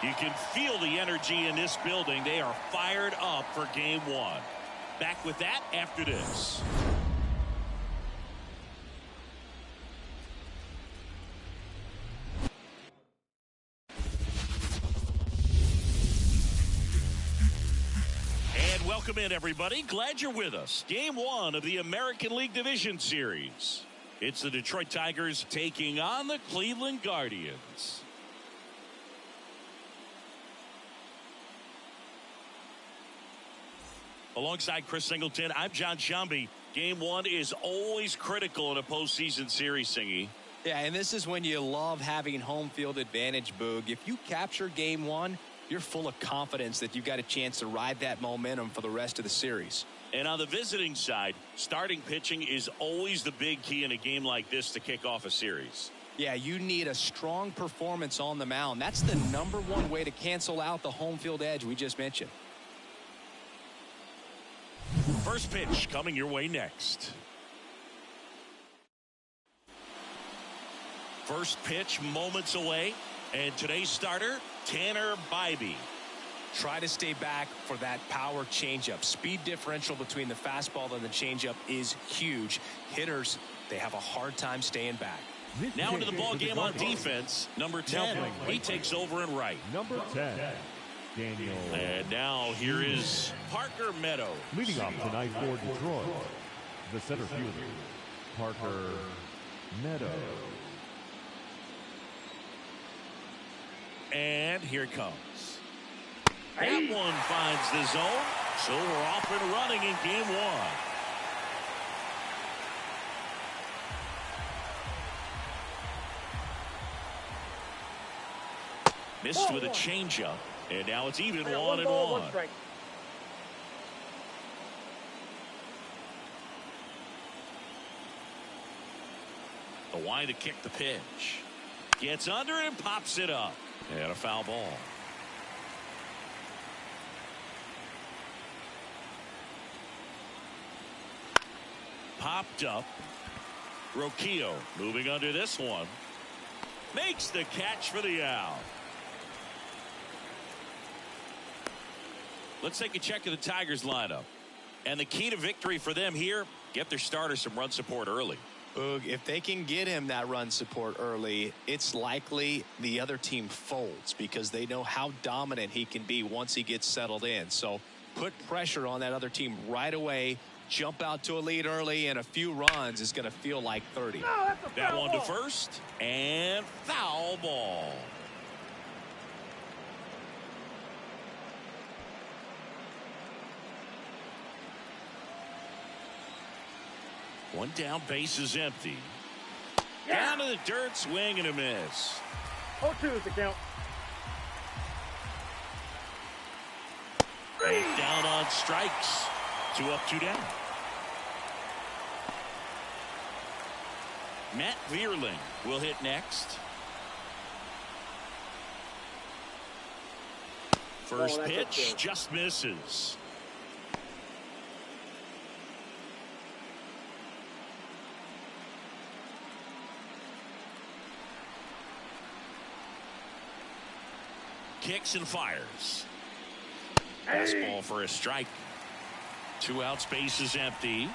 You can feel the energy in this building. They are fired up for game one. Back with that after this. And welcome in, everybody. Glad you're with us. Game one of the American League Division Series. It's the Detroit Tigers taking on the Cleveland Guardians. Alongside Chris Singleton, I'm John Shambi. Game one is always critical in a postseason series, Singy. Yeah, and this is when you love having home field advantage, Boog. If you capture game one, you're full of confidence that you've got a chance to ride that momentum for the rest of the series. And on the visiting side, starting pitching is always the big key in a game like this to kick off a series. Yeah, you need a strong performance on the mound. That's the #1 way to cancel out the home field edge we just mentioned. First pitch coming your way next. First pitch moments away. And today's starter, Tanner Bybee. Try to stay back for that power changeup. Speed differential between the fastball and the changeup is huge. Hitters, they have a hard time staying back. Now into the ball game on defense. Number 10, he takes over in right. Number 10, Daniel. And now here is Parker Meadows. Leading off tonight for Detroit, the center fielder, Parker Meadows. And here it comes. That one finds the zone, so we're off and running in game one. Missed with a changeup, and now it's even 1-1. The wind to kick the pitch. Gets under it and pops it up. And a foul ball. Popped up. Rocchio moving under this one. Makes the catch for the out. Let's take a check of the Tigers lineup. And the key to victory for them here, get their starter some run support early. Boog, if they can get him that run support early, it's likely the other team folds because they know how dominant he can be once he gets settled in. So put pressure on that other team right away. Jump out to a lead early, and a few runs is going to feel like 30. That one to first, and foul ball. One down, base is empty. Down to the dirt, swing and a miss. 0-2 is the count. Down on strikes. 2 up, 2 down. Matt Vierling will hit next. First pitch just misses. Kicks and fires. Fastball for a strike. 2 outs, base is empty.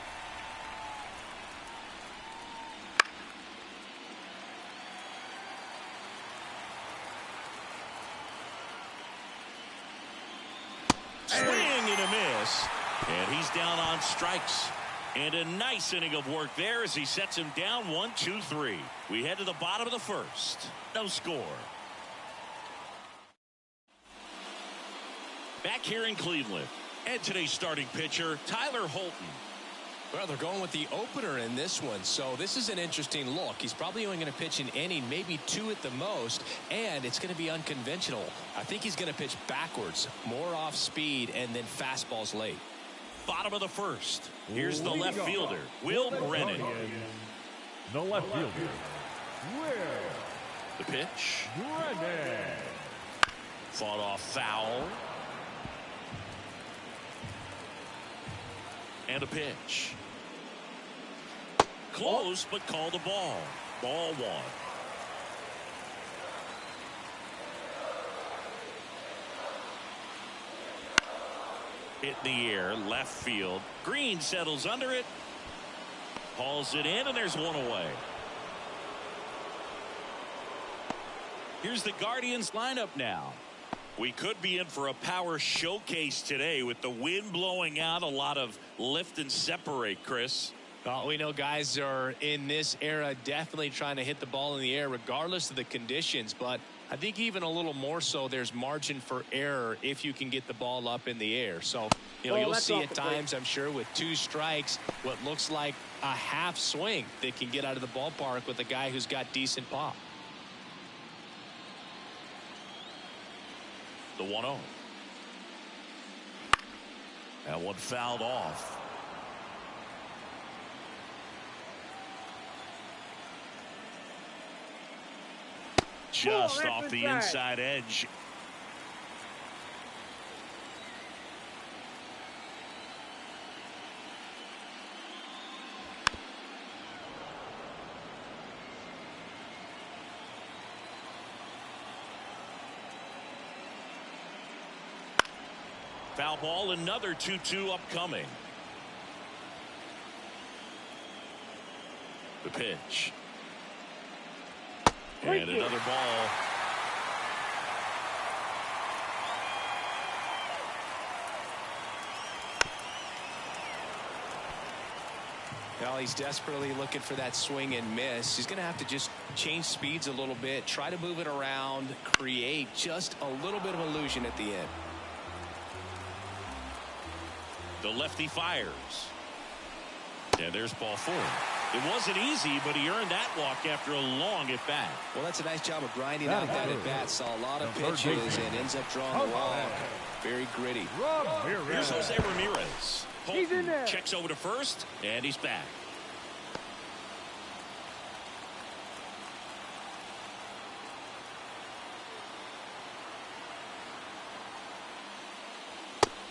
Swing and a miss. And he's down on strikes. And a nice inning of work there as he sets him down 1-2-3. We head to the bottom of the first. No score. Back here in Cleveland. And today's starting pitcher, Tyler Holton. Well, they're going with the opener in this one, so this is an interesting look. He's probably only going to pitch an inning, maybe 2 at the most, and it's going to be unconventional. I think he's going to pitch backwards, more off speed, and then fastballs late. Bottom of the first. Here's the left fielder, Will Brennan. The left fielder, Will. The pitch. Brennan. Fought off foul. And a pitch. Close, but called a ball. Ball 1. Hit in the air, left field. Green settles under it. Hauls it in, and there's one away. Here's the Guardians lineup now. We could be in for a power showcase today with the wind blowing out. A lot of lift and separate, Chris. Well, we know guys are in this era definitely trying to hit the ball in the air regardless of the conditions, but I think even a little more so there's margin for error if you can get the ball up in the air. So, you'll see at times, I'm sure, with 2 strikes, what looks like a half swing that can get out of the ballpark with a guy who's got decent pop. The 1-0. That one fouled off. Just off the inside edge. Foul ball, another 2-2 upcoming. The pitch. And another ball. Well, he's desperately looking for that swing and miss. He's going to have to just change speeds a little bit, try to move it around, create just a little bit of illusion at the end. The lefty fires. And there's ball 4. It wasn't easy, but he earned that walk after a long at bat. Well, that's a nice job of grinding out that at bat. Saw a lot of pitches and ends up drawing the walk. Very gritty. Here's Jose Ramirez. Holton checks over to first, and he's back.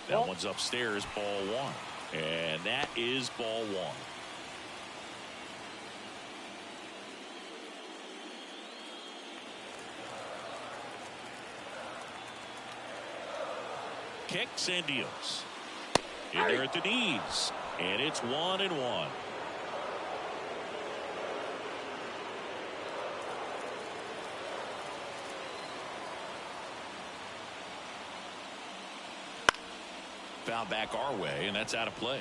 That one's upstairs, ball 1. And that is ball 1. Kicks and deals. In there at the knees. And it's 1-1. Foul back our way, and that's out of play.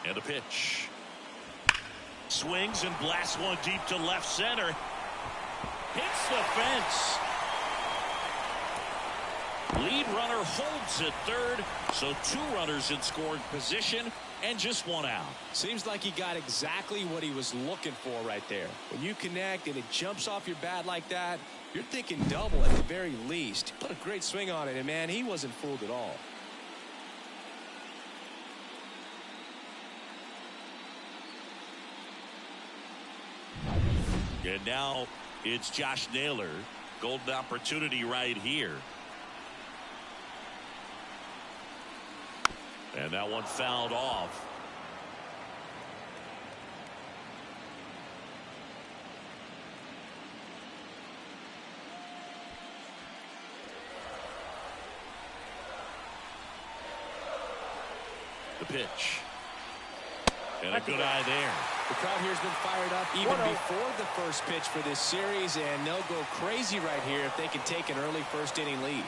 And the pitch. Swings and blasts one deep to left center. Hits the fence. Lead runner holds at third, so 2 runners in scoring position and just 1 out. Seems like he got exactly what he was looking for right there. When you connect and it jumps off your bat like that, you're thinking double at the very least. Put a great swing on it, and man, he wasn't fooled at all. And now it's Josh Naylor. Golden opportunity right here. And that one fouled off. The pitch. And a good eye there. The crowd here has been fired up even before the first pitch for this series, and they'll go crazy right here if they can take an early first inning lead.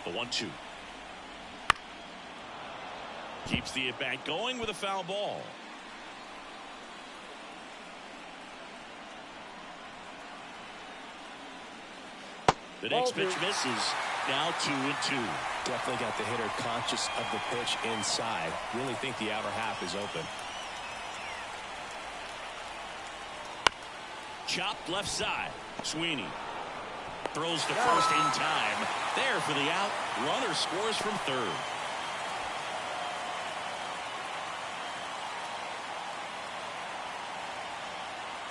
The 1-2. Keeps the at-bat going with a foul ball. The next pitch misses. Now 2-2. Definitely got the hitter conscious of the pitch inside. Really think the outer half is open. Chopped left side. Sweeney throws to first in time. There for the out. Runner scores from third.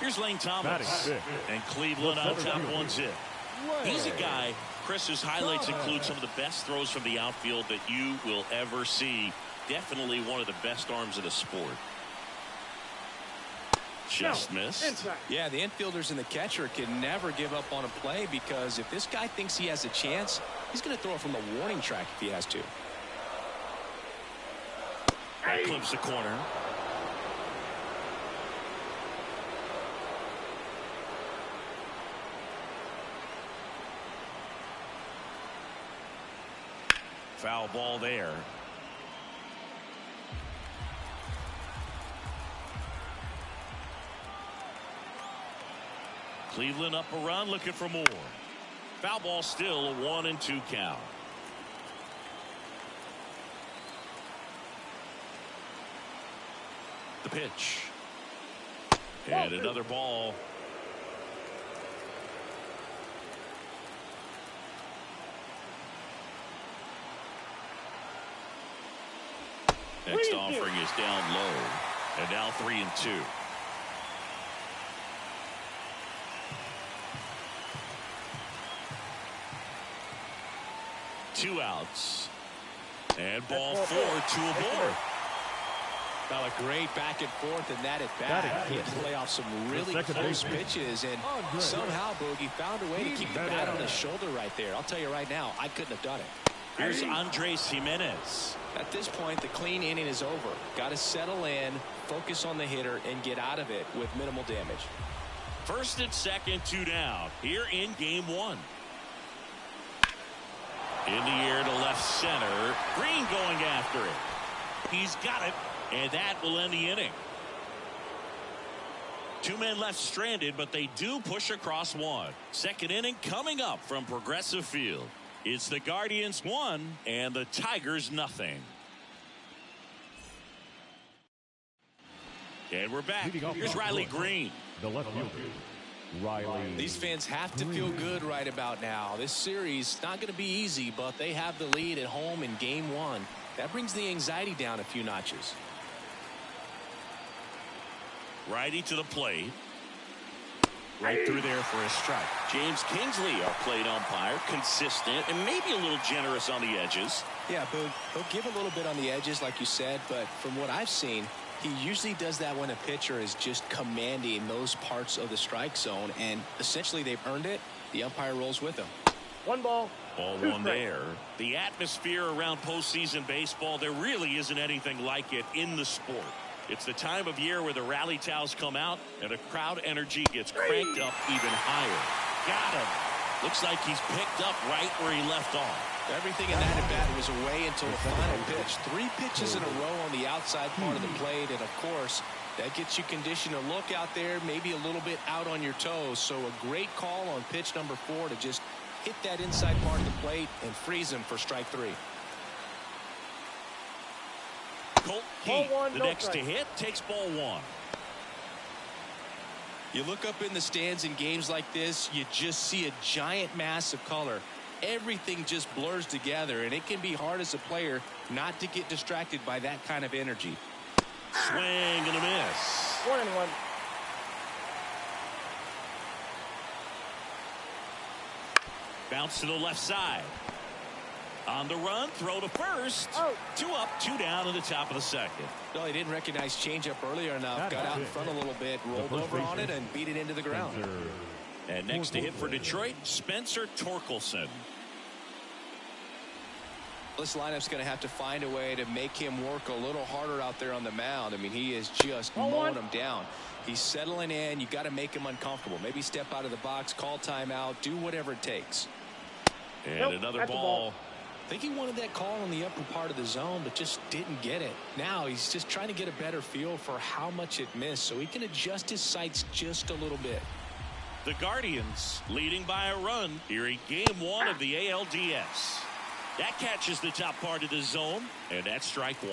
Here's Lane Thomas. And Cleveland on top 1-0. He's a guy Chris's highlights include some of the best throws from the outfield that you will ever see. Definitely one of the best arms of the sport. Just missed. Yeah, the infielders and the catcher can never give up on a play, because if this guy thinks he has a chance, he's going to throw it from the warning track if he has to. That clips the corner. Foul ball there. Cleveland up a run, looking for more. Foul ball, still a 1-2 count. The pitch. And another ball. Next offering is down low. And now 3-2. Two outs. And ball 4, 2 aboard. Well, a great back and forth in that at bat. He had to play off some really close pitches, and somehow Boogie found a way to keep the bat on his shoulder right there. I'll tell you right now, I couldn't have done it. Here's Andres Jimenez. At this point, the clean inning is over. Got to settle in, focus on the hitter, and get out of it with minimal damage. First and second, 2 down. Here in game 1. In the air to left center. Green going after it. He's got it, and that will end the inning. 2 men left stranded, but they do push across 1. Second inning coming up from Progressive Field. It's the Guardians 1 and the Tigers nothing. And we're back. Here's Riley Green. The left fielder, Riley. These fans have to feel good right about now. This series not going to be easy, but they have the lead at home in game 1. That brings the anxiety down a few notches. Righty to the plate. Right through there for a strike. James Kingsley, our plate umpire, consistent and maybe a little generous on the edges. Yeah, Boog, he'll give a little bit on the edges, like you said, but from what I've seen, he usually does that when a pitcher is just commanding those parts of the strike zone, and essentially they've earned it. The umpire rolls with them. 1 ball. Ball 1 there. The atmosphere around postseason baseball, there really isn't anything like it in the sport. It's the time of year where the rally towels come out and the crowd energy gets cranked up even higher. Got him. Looks like he's picked up right where he left off. Everything in that at bat was away until the final pitch. 3 pitches in a row on the outside part of the plate, and of course that gets you conditioned to look out there, maybe a little bit out on your toes. So a great call on pitch number 4 to just hit that inside part of the plate and freeze him for strike 3. Colt Heat, the next to hit, takes ball 1. You look up in the stands in games like this, you just see a giant mass of color. Everything just blurs together, and it can be hard as a player not to get distracted by that kind of energy. Swing and a miss. 1-1. Bounce to the left side. On the run, throw to first. 2 up, 2 down in the top of the second. No, he didn't recognize changeup earlier enough. Got out in front a little bit, rolled over on it, and beat it into the ground. And next to hit for Detroit, Spencer Torkelson. This lineup's going to have to find a way to make him work a little harder out there on the mound. I mean, he is just mowing him down. He's settling in. You got to make him uncomfortable. Maybe step out of the box, call timeout, do whatever it takes. And another ball. I think he wanted that call on the upper part of the zone, but just didn't get it. Now he's just trying to get a better feel for how much it missed so he can adjust his sights just a little bit. The Guardians leading by a run here in game 1 of the ALDS. That catches the top part of the zone, and that's strike 1.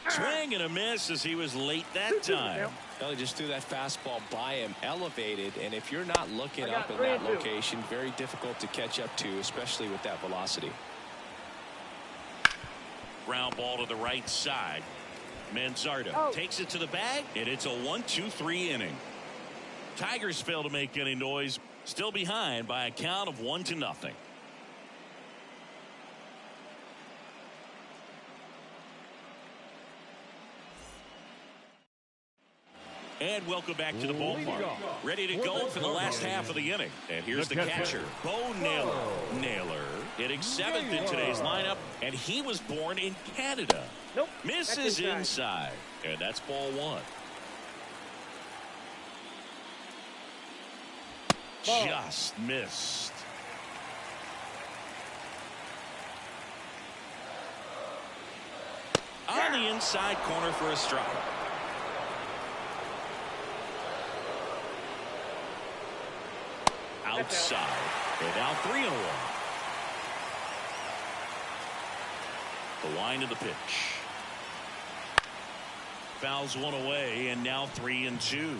Swing and a miss as he was late that time. Well, he just threw that fastball by him, elevated, and if you're not looking up in that location, very difficult to catch up to, especially with that velocity. Ground ball to the right side. Manzardo takes it to the bag, and it's a 1-2-3 inning. Tigers fail to make any noise, still behind by a count of 1-0. And welcome back to the ballpark. Ready to go for the last half of the inning. And here's the catcher, Bo Naylor. Naylor hitting 7th in today's lineup, and he was born in Canada. Nope. Misses inside. And that's ball 1. Just missed. On the inside corner for a strike. Outside. And now 3-1. The line of the pitch. Fouls one away, and now 3-2.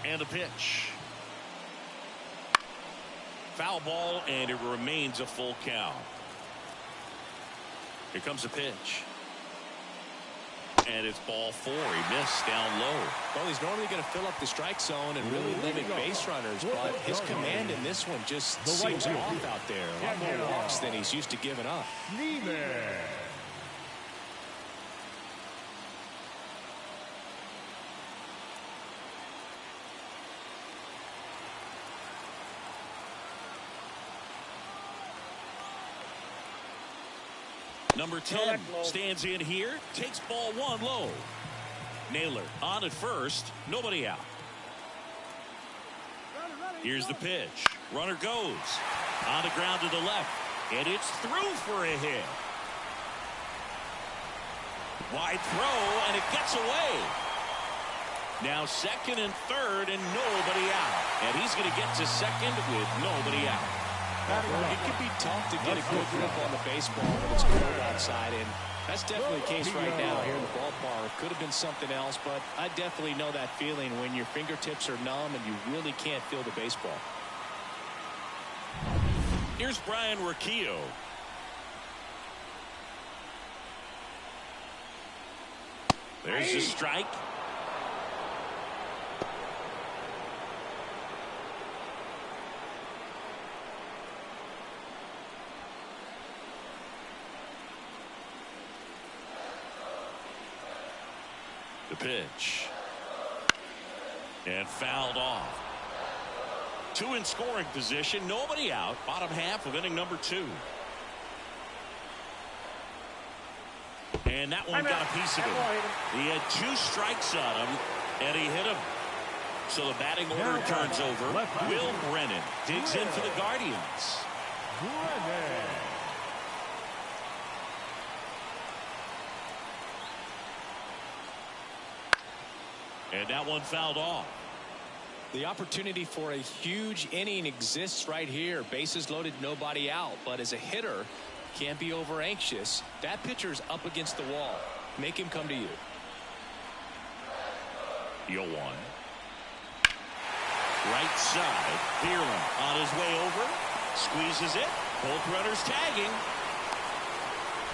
And the pitch. Foul ball, and it remains a full count. Here comes the pitch. And it's ball 4. He missed down low. Well, he's normally going to fill up the strike zone and really limit base runners, but his command in this one just seems off out there. A lot more walks than he's used to giving up. Number 10 stands in here, takes ball 1 low. Naylor on at first, nobody out. Here's the pitch. Runner goes on the ground to the left, and it's through for a hit. Wide throw, and it gets away. Now 2nd and 3rd, and nobody out. And he's going to get to 2nd with nobody out. It can be tough to get a good grip on the baseball when it's cold outside, and that's definitely the case right now here in the ballpark. Could have been something else, but I definitely know that feeling when your fingertips are numb and you really can't feel the baseball. Here's Brian Riccio. There's the strike. The pitch. And fouled off. 2 in scoring position. Nobody out. Bottom half of inning number 2. And that one got a piece of him. He had 2 strikes on him, and he hit him. So the batting order turns over. Will Brennan digs in for the Guardians. And that one fouled off. The opportunity for a huge inning exists right here. Bases loaded, nobody out. But as a hitter, can't be over anxious. That pitcher's up against the wall. Make him come to you. 0-1. Right side. Bierman on his way over. Squeezes it. Both runners tagging.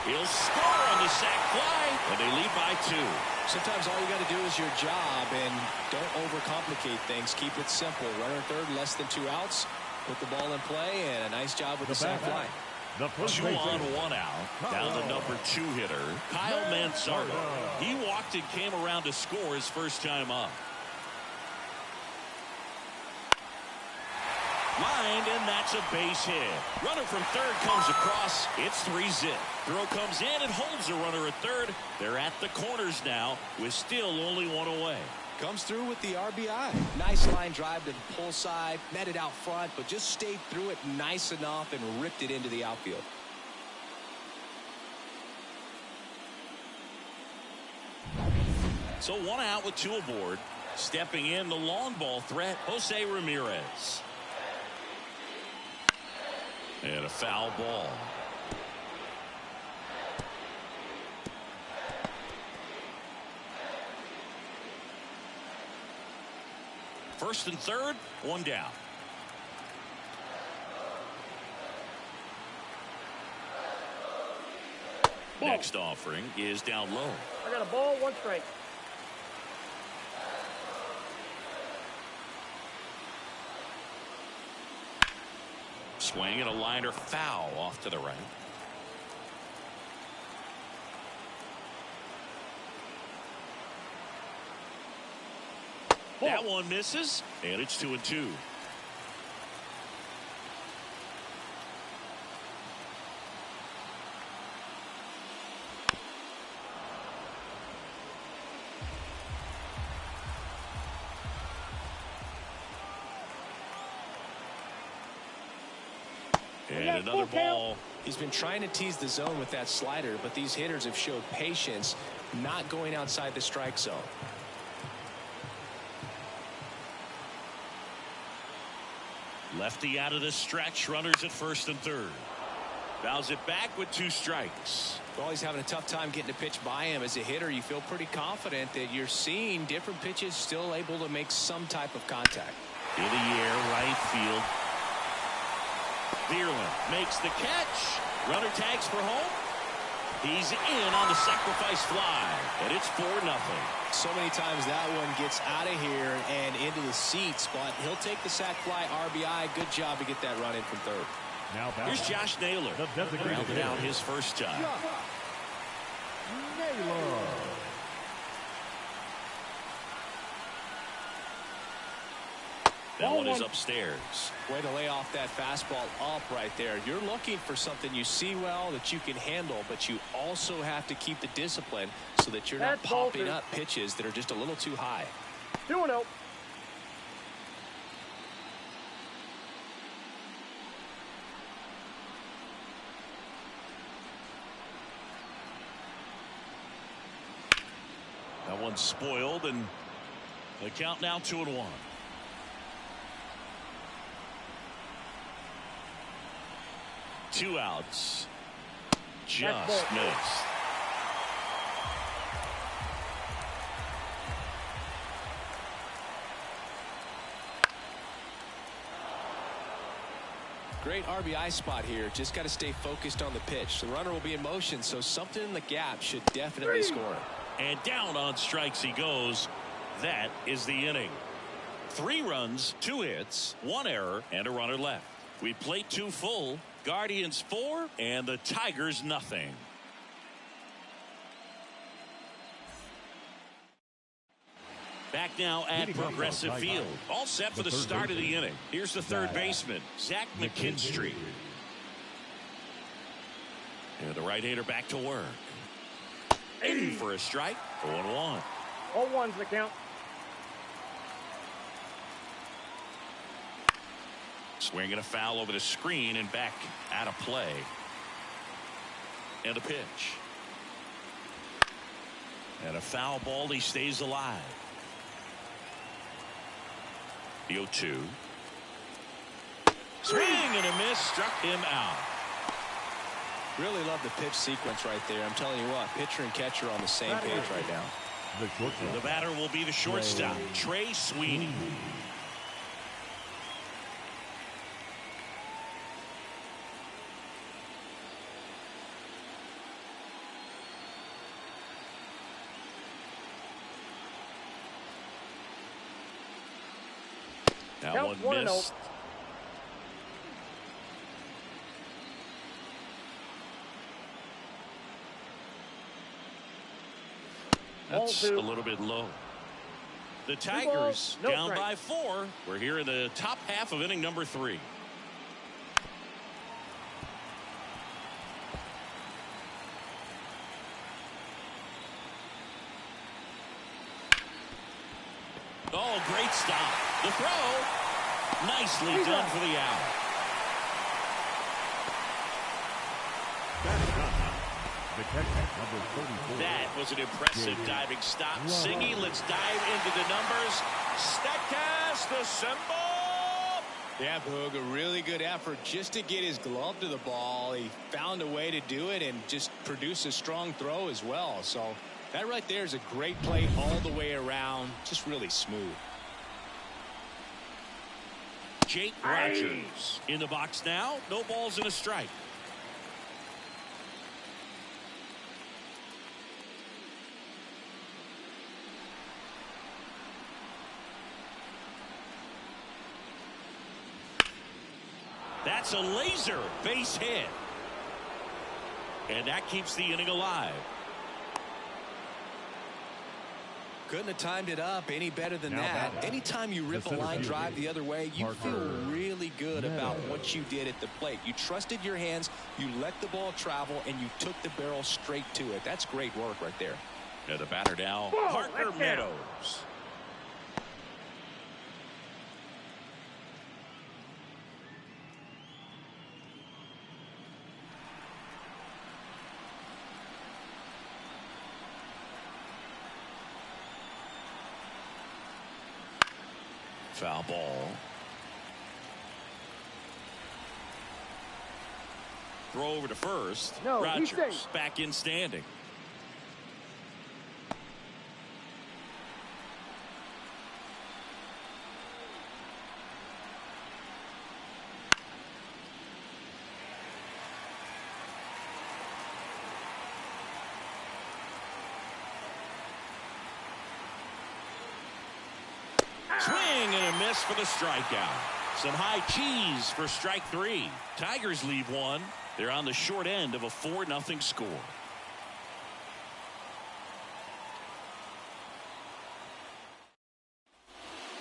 He'll score on the sac fly, and they lead by 2. Sometimes all you got to do is your job, and don't overcomplicate things. Keep it simple. Runner third, less than 2 outs. Put the ball in play, and a nice job with the sac fly. 2 on, 1 out. Down the number 2 hitter, Kyle Manzardo. He walked and came around to score his first time up. Lined, and that's a base hit. Runner from third comes across. It's 3-0. Throw comes in and holds the runner at third. They're at the corners now with still only 1 away. Comes through with the RBI. Nice line drive to the pull side. Met it out front, but just stayed through it nice enough and ripped it into the outfield. So 1 out with 2 aboard. Stepping in the long ball threat, Jose Ramirez. And a foul ball. First and third, 1 down. Next offering is down low. I got a ball, 1 strike. Swing and a liner foul off to the right. That one misses, and it's 2-2. And another ball. He's been trying to tease the zone with that slider, but these hitters have showed patience, not going outside the strike zone. Lefty out of the stretch. Runners at first and third. Fouls it back with 2 strikes. Well, he's having a tough time getting a pitch by him. As a hitter, you feel pretty confident that you're seeing different pitches still able to make some type of contact. In the air, right field. Bierlin makes the catch. Runner tags for home. He's in on the sacrifice fly, and it's 4-0. So many times that one gets out of here and into the seats, but he'll take the sac fly RBI. Good job to get that run in from third. Now here's Josh Naylor. Rounded out his first time. Naylor. That one is upstairs. Way to lay off that fastball up right there. You're looking for something you see well that you can handle, but you also have to keep the discipline so that you're not popping up pitches that are just a little too high. 2-0. That one's spoiled, and the count now 2-1. Two outs. Just missed. Great RBI spot here. Just got to stay focused on the pitch. The runner will be in motion, so something in the gap should definitely score. And down on strikes he goes. That is the inning. 3 runs, 2 hits, 1 error, and a runner left. We played 2 full. Guardians 4 and the Tigers nothing. Back now at Progressive Field. All set for the start of the inning. Here's the third baseman, Zach McKinstry. And the right-hander back to work. In for a strike. 0-1. All ones the count. Swinging a foul over the screen and back out of play. And a pitch. And a foul ball. He stays alive. The 0-2. Swing and a miss. Struck him out. Really love the pitch sequence right there. I'm telling you what, pitcher and catcher on the same page right now. The batter will be the shortstop, Trey Sweeney. That one missed. That's a little bit low. The Tigers down by 4. We're here in the top half of inning number 3. Oh, great stop. The throw. Nicely done for the out. That was an impressive diving stop. Singy, let's dive into the numbers. Statcast assemble. Yeah, Boog, a really good effort just to get his glove to the ball. He found a way to do it and just produce a strong throw as well. So that right there is a great play all the way around. Just really smooth. Jake Rogers in the box now. No balls and a strike. That's a laser base hit. And that keeps the inning alive. Couldn't have timed it up any better than that. Anytime you rip a line drive the other way, you feel really good about what you did at the plate. You trusted your hands, you let the ball travel, and you took the barrel straight to it. That's great work right there. And the batter now, Parker Meadows. Foul ball. Throw over to first. No, Rogers back in standing. Swing and a miss for the strikeout. Some high cheese for strike three. Tigers leave one. They're on the short end of a 4-0 score.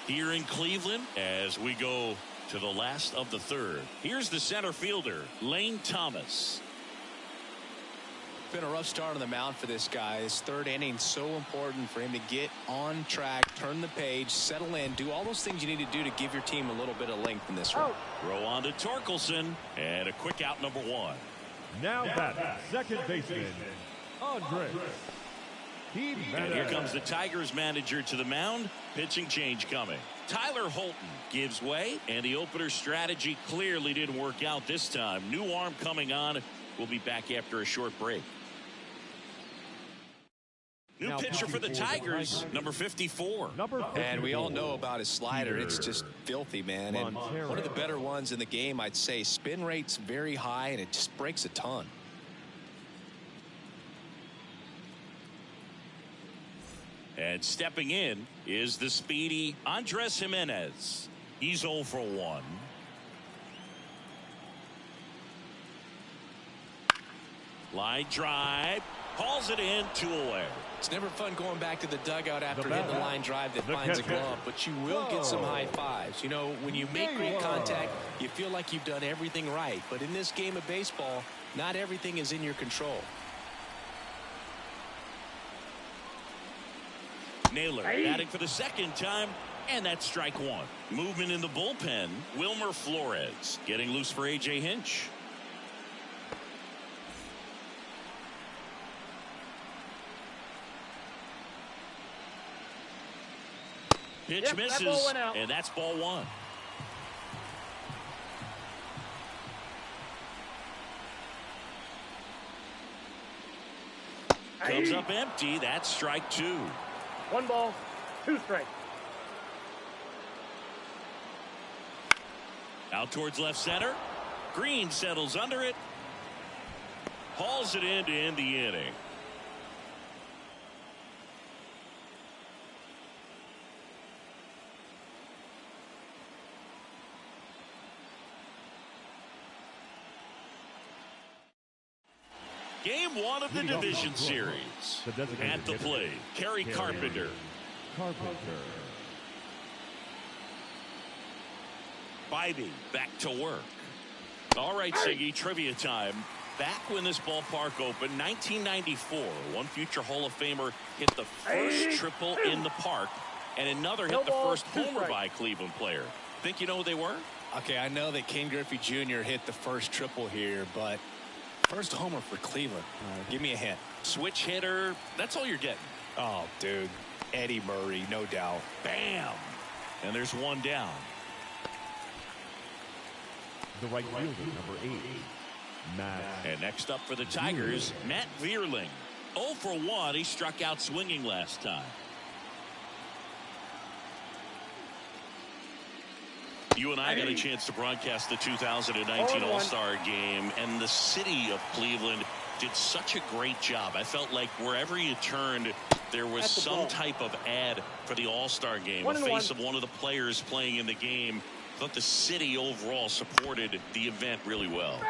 Here in Cleveland, as we go to the last of the third, here's the center fielder, Lane Thomas. Been a rough start on the mound for this guy. His third inning so important for him to get on track, turn the page, settle in, do all those things you need to do to give your team a little bit of length in this run. Throw on to Torkelson and a quick out number one. Now that second baseman, Andre. And here comes the Tigers manager to the mound. Pitching change coming. Tyler Holton gives way, and the opener strategy clearly didn't work out this time. New arm coming on. We'll be back after a short break. New pitcher for the Tigers, number 54. And we all know about his slider. It's just filthy, man. And one of the better ones in the game, I'd say. Spin rate's very high, and it just breaks a ton. And stepping in is the speedy Andres Jimenez. He's 0 for 1. Line drive. Hauls it in, 2 away. It's never fun going back to the dugout after hitting the line drive that finds a glove, but you will get some high fives. You know, when you make great contact, you feel like you've done everything right. But in this game of baseball, not everything is in your control. Naylor batting for the second time, and that's strike one. Movement in the bullpen. Wilmer Flores getting loose for A.J. Hinch. Pitch misses, and that's ball one. Comes up empty. That's strike two. 1 ball, 2 strikes. Out towards left center. Green settles under it. Hauls it in to end the inning. Game 1 of the division series. At the plate, Kerry Carpenter. Bybee back to work. All right, Siggy, trivia time. Back when this ballpark opened, 1994, one future Hall of Famer hit the first triple in the park, and another hit the first homer by a Cleveland player. Think you know who they were? Okay, I know that Ken Griffey Jr. hit the first triple here, but first homer for Cleveland. Give me a hint. Switch hitter. That's all you're getting. Oh, dude. Eddie Murray, no doubt. Bam. And there's one down. The right fielder, number 8, Matt. And next up for the Tigers, Matt Vierling. 0 for 1. He struck out swinging last time. You and I got a chance to broadcast the 2019 All-Star Game, and the city of Cleveland did such a great job. I felt like wherever you turned, there was some type of ad for the All-Star Game, a face of one of the players playing in the game. Thought the city overall supported the event really well.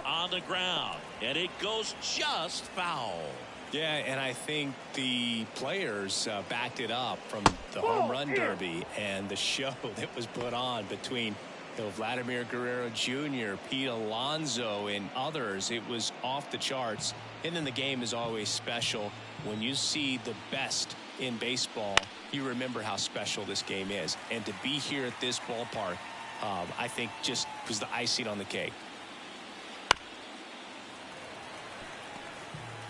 On the ground, and it goes just foul. Yeah, and I think the players backed it up from the home run derby and the show that was put on between Vladimir Guerrero Jr., Pete Alonso, and others. It was off the charts. And then the game is always special. When you see the best in baseball, you remember how special this game is. And to be here at this ballpark, I think just was the icing on the cake.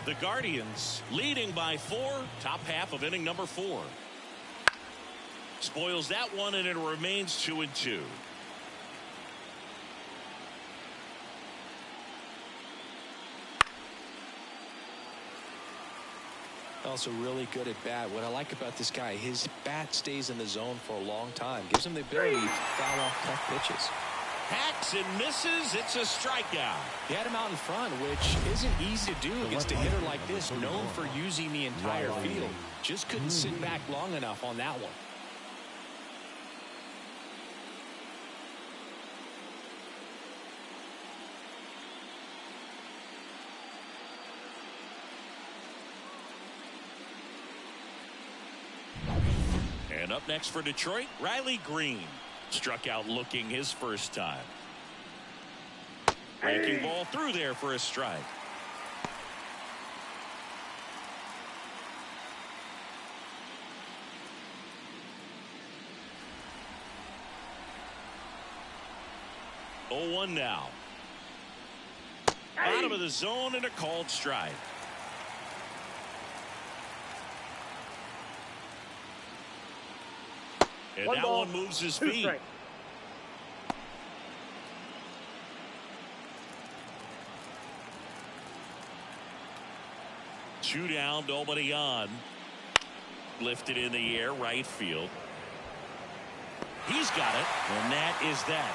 The Guardians leading by 4, top half of inning number 4. Spoils that one, and it remains 2-2. Also really good at bat. What I like about this guy, his bat stays in the zone for a long time. Gives him the ability to foul off tough pitches. Hacks and misses. It's a strikeout. He had him out in front, which isn't easy to do against a hitter like this, known for using the entire field. Just couldn't sit back long enough on that one. And up next for Detroit, Riley Green. Struck out looking his first time. Breaking ball through there for a strike. Oh, 1 now. Bottom of the zone and a called strike. And that one moves his feet. Strike. Two down, nobody on. Lifted in the air, right field. He's got it, and that is that.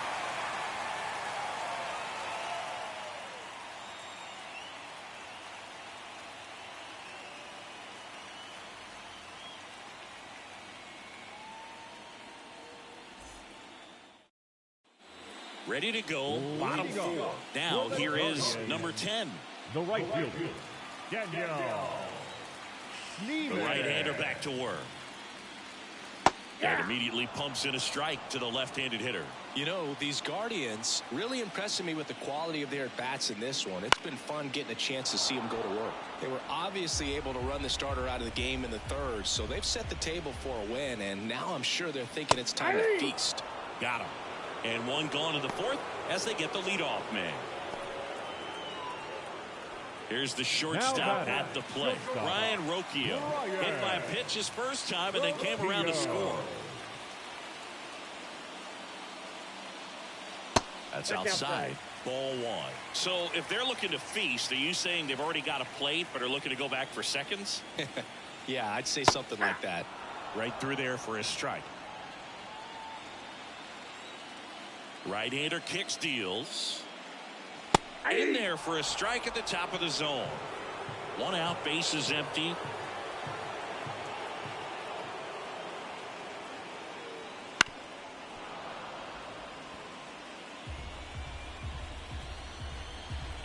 Ready to go, bottom 4. Now here is number 10. The right fielder, Daniel. The right-hander back to work. And immediately pumps in a strike to the left-handed hitter. You know, these Guardians really impressing me with the quality of their at-bats in this one. It's been fun getting a chance to see them go to work. They were obviously able to run the starter out of the game in the third, so they've set the table for a win, and now I'm sure they're thinking it's time to feast. Got him. And one gone to the 4th as they get the leadoff man. Here's the shortstop at the plate. Ryan Rocchio hit by a pitch his first time and then came around to score. That's outside. Ball 1. So if they're looking to feast, are you saying they've already got a plate but are looking to go back for seconds? Yeah, I'd say something like that. Right through there for a strike. Right-hander kicks, deals. In there for a strike at the top of the zone. 1 out, base is empty.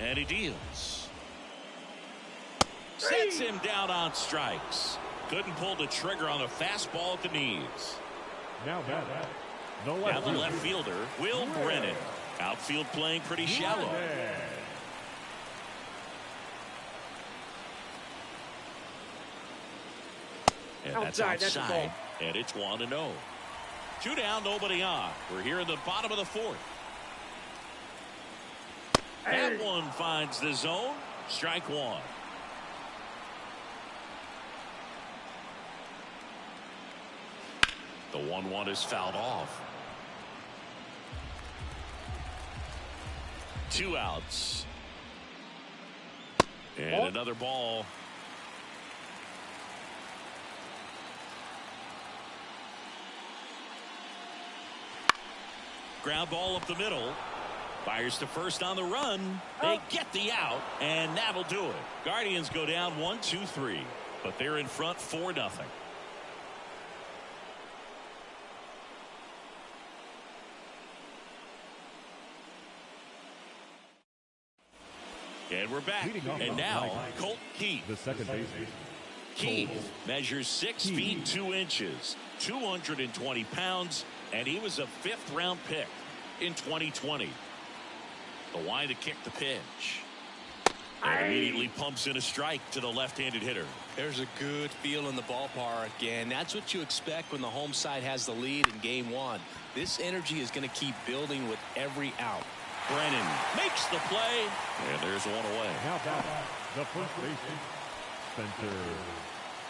And he deals. Sets him down on strikes. Couldn't pull the trigger on the fastball at the knees. Now that. Now the left fielder, Will Brennan. Outfield playing pretty shallow. And that's outside. And it's 1-0. 2 down, nobody on. We're here in the bottom of the 4th. That one finds the zone. Strike 1. The 1-1 is fouled off. 2 outs. And another ball. Ground ball up the middle. Fires to first on the run. They get the out, and that'll do it. Guardians go down 1-2-3, but they're in front 4-0. And we're back. And now, Colt Keith. The second baseman. Keith measures 6 feet 2 inches, 220 pounds, and he was a 5th-round pick in 2020. The line to kick the pitch. And immediately pumps in a strike to the left-handed hitter. There's a good feel in the ballpark, and that's what you expect when the home side has the lead in game 1. This energy is going to keep building with every out. Brennan makes the play, and there's one away. Now back, the first baseman, Spencer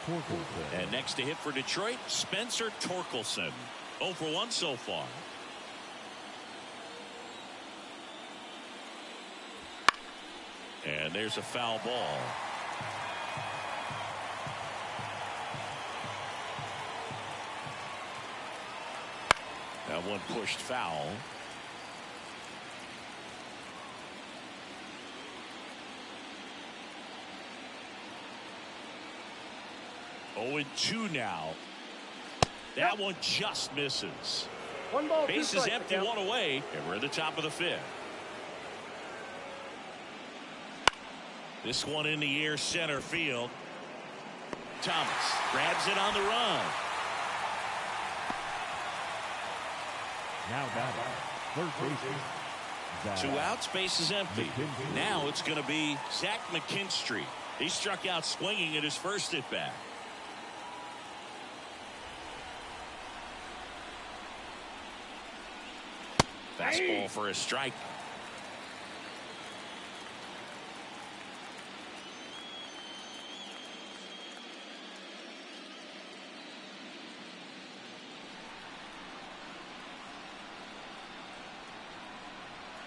Torkelson. And next to hit for Detroit, Spencer Torkelson. 0 for 1 so far. And there's a foul ball. That one pushed foul. Oh, and 2 now. That one just misses. 1 ball, 2 Base is strikes. empty, 1 away, and we're at the top of the 5th. This one in the air, center field. Thomas grabs it on the run. Now back, third baseman, Zach 2 outs, base is empty. McKinstry. Now it's going to be Zach McKinstry. He struck out swinging at his first at bat. Fastball for a strike.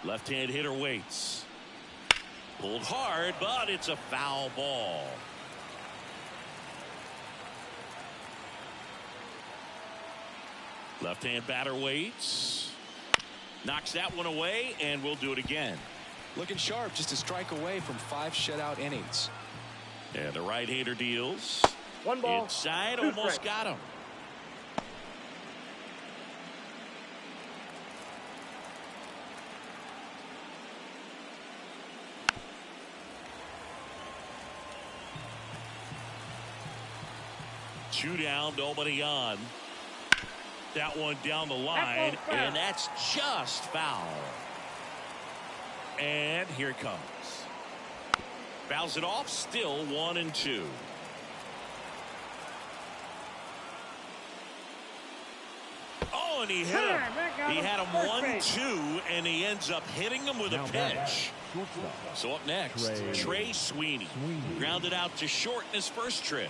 Left-hand hitter waits. Pulled hard, but it's a foul ball. Left-hand batter waits. Knocks that one away, and we'll do it again. Looking sharp, just a strike away from 5 shutout innings. And the right-hander deals. 1 ball, Inside, 2 almost strikes. got him. Two down, nobody on. That one down the line, and that's just foul. And here it comes. Fouls it off, still 1-2. Oh, and he hit him. He had him 1-2, and he ends up hitting him with a Now back, pitch. shortstop, So up next, Trey Sweeney. Grounded out to short in his first trip.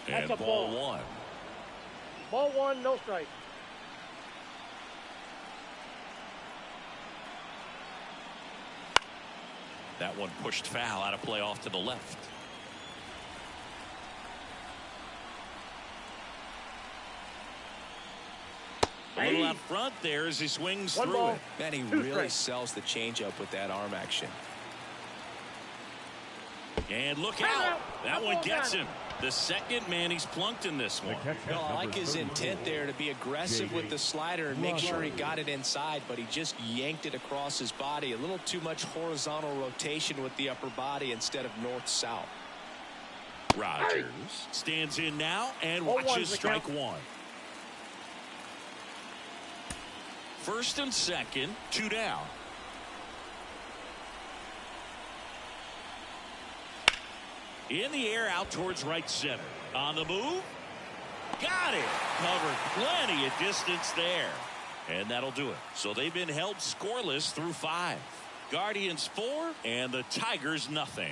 And That's a ball ball. 1. Ball 1, no strike. That one pushed foul out of play off to the left. A little out front there as he swings 1 through ball, it. Man, he 2 really strikes. sells the changeup with that arm action. And look Time out. out. That That one ball gets got him. The second man he's plunked in this one. the catcher, Well, I like number his 34, intent there to be aggressive with the slider and make sure he got it inside, but he just yanked it across his body. A little too much horizontal rotation with the upper body instead of north-south. Rogers stands in now and 0-1's watches the strike count. 1. First and second, 2 down. In the air out towards right center. On the move. Got it. Covered plenty of distance there. And that'll do it. So they've been held scoreless through 5. Guardians 4 and the Tigers nothing.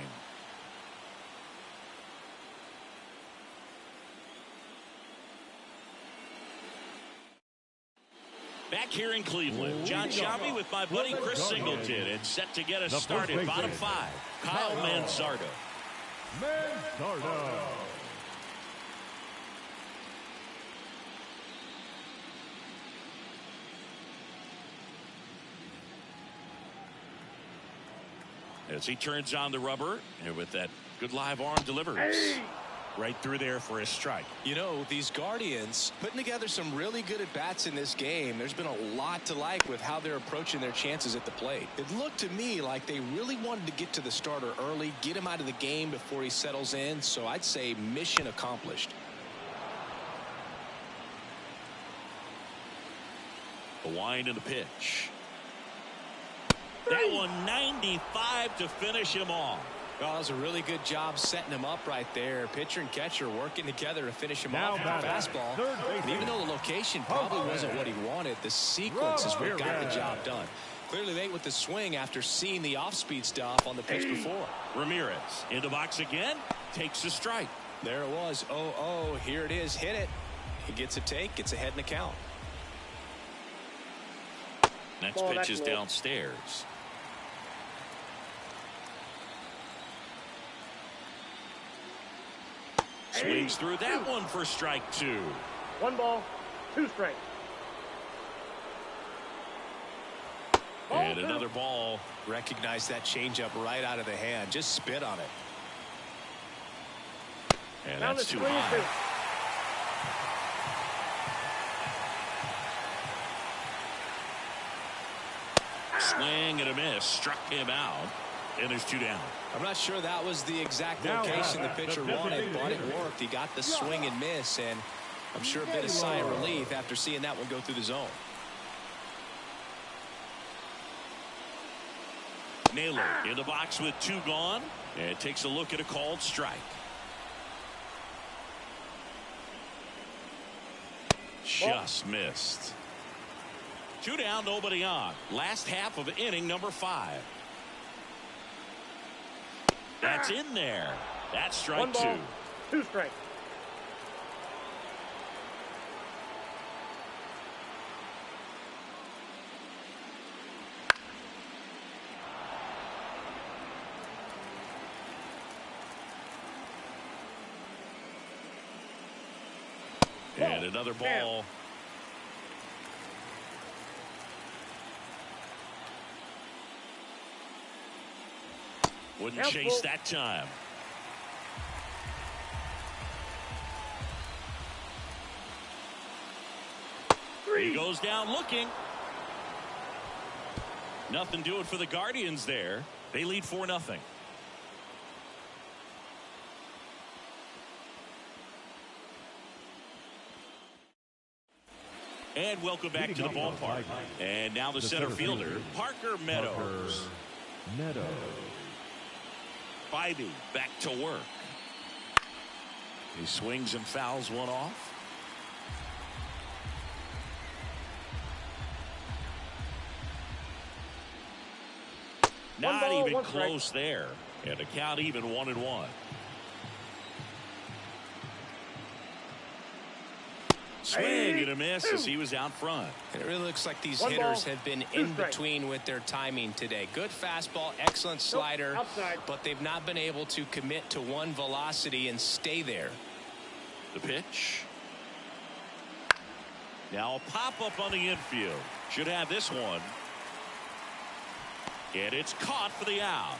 Back here in Cleveland, John Shammy with my buddy Chris Singleton, and set to get us The started. first Bottom baseman, 5, Kyle Manzardo. Manzardo. As he turns on the rubber, and with that good live arm delivers. right through there for a strike. You know, these Guardians putting together some really good at-bats in this game. There's been a lot to like with how they're approaching their chances at the plate. It looked to me like they really wanted to get to the starter early, get him out of the game before he settles in. So I'd say mission accomplished. The wind and the pitch. That one 95 to finish him off. Well, that was a really good job setting him up right there. Pitcher and catcher working together to finish him Now off with the fastball. And even though the location probably wasn't what he wanted, the sequence is what got the job done. Clearly late with the swing after seeing the off-speed stuff on the pitch before. Ramirez in the box again, takes a strike. There it was. 0-0. Here it is. Hit it. He gets a take, gets ahead in the count. Next pitch is downstairs. Swings through that one for strike 2. 1 ball, 2 strikes. And another ball. Recognize that changeup right out of the hand. Just spit on it. And that's too high. Swing and a miss. Struck him out. And there's 2 down. I'm not sure that was the exact location the pitcher wanted, but it worked. He got the swing and miss, and I'm sure a bit of sigh of relief after seeing that one go through the zone. Naylor in the box with 2 gone, and takes a look at a called strike. Just missed. 2 down, nobody on. Last half of inning number 5. That's in there. That's strike 1 ball, 2. 2 strikes. And another ball. Wouldn't chase that time. He goes down looking. Nothing doing for the Guardians there. They lead 4-0. And welcome back to the ballpark. And now the center fielder, Parker Meadows. Bybee back to work. He swings and fouls one off. Not even close there. And the count even 1-1. Swing and a miss as he was out front. And it really looks like these hitters have been in between with their timing today. Good fastball, excellent slider, but they've not been able to commit to one velocity and stay there. The pitch. Now a pop-up on the infield. Should have this one. And it's caught for the out.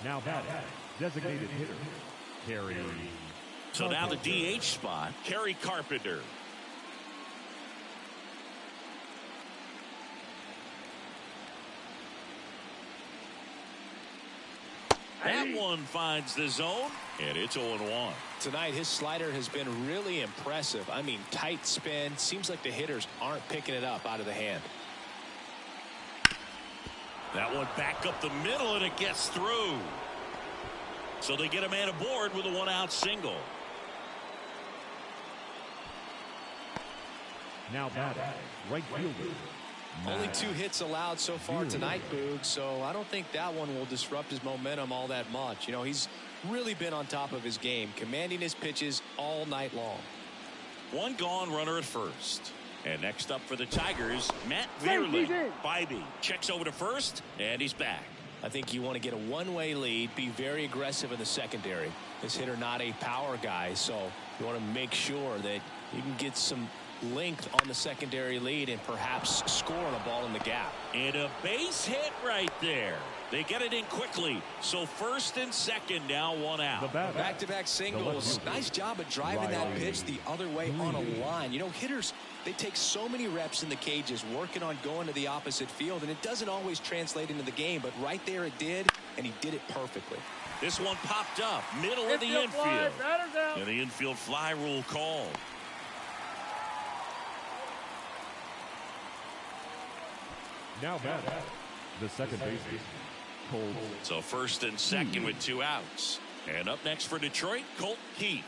Now batting, designated hitter, Kerry. So now the DH spot, Kerry Carpenter. That one finds the zone, and it's 0-1. Tonight, his slider has been really impressive. I mean, tight spin. Seems like the hitters aren't picking it up out of the hand. That one back up the middle, and it gets through. So they get a man aboard with a 1-out single. Now batting, right fielder. Only 2 hits allowed so far tonight, Boog, so I don't think that one will disrupt his momentum all that much. You know, he's really been on top of his game, commanding his pitches all night long. 1 gone, runner at first. And next up for the Tigers, Matt Vierling. Bybee checks over to first, and he's back. I think you want to get a one-way lead, be very aggressive in the secondary. This hitter not a power guy, so you want to make sure that you can get some length on the secondary lead and perhaps scoring a ball in the gap. And a base hit right there. They get it in quickly. So first and second, now one out. Back-to-back singles. Nice job of driving that pitch the other way on a line. You know, hitters, they take so many reps in the cages working on going to the opposite field, and it doesn't always translate into the game, but right there it did, and he did it perfectly. This one popped up, middle of the infield. And the infield fly rule called. Now back, the second baseman. So first and second with 2 outs. And up next for Detroit, Colt Heath.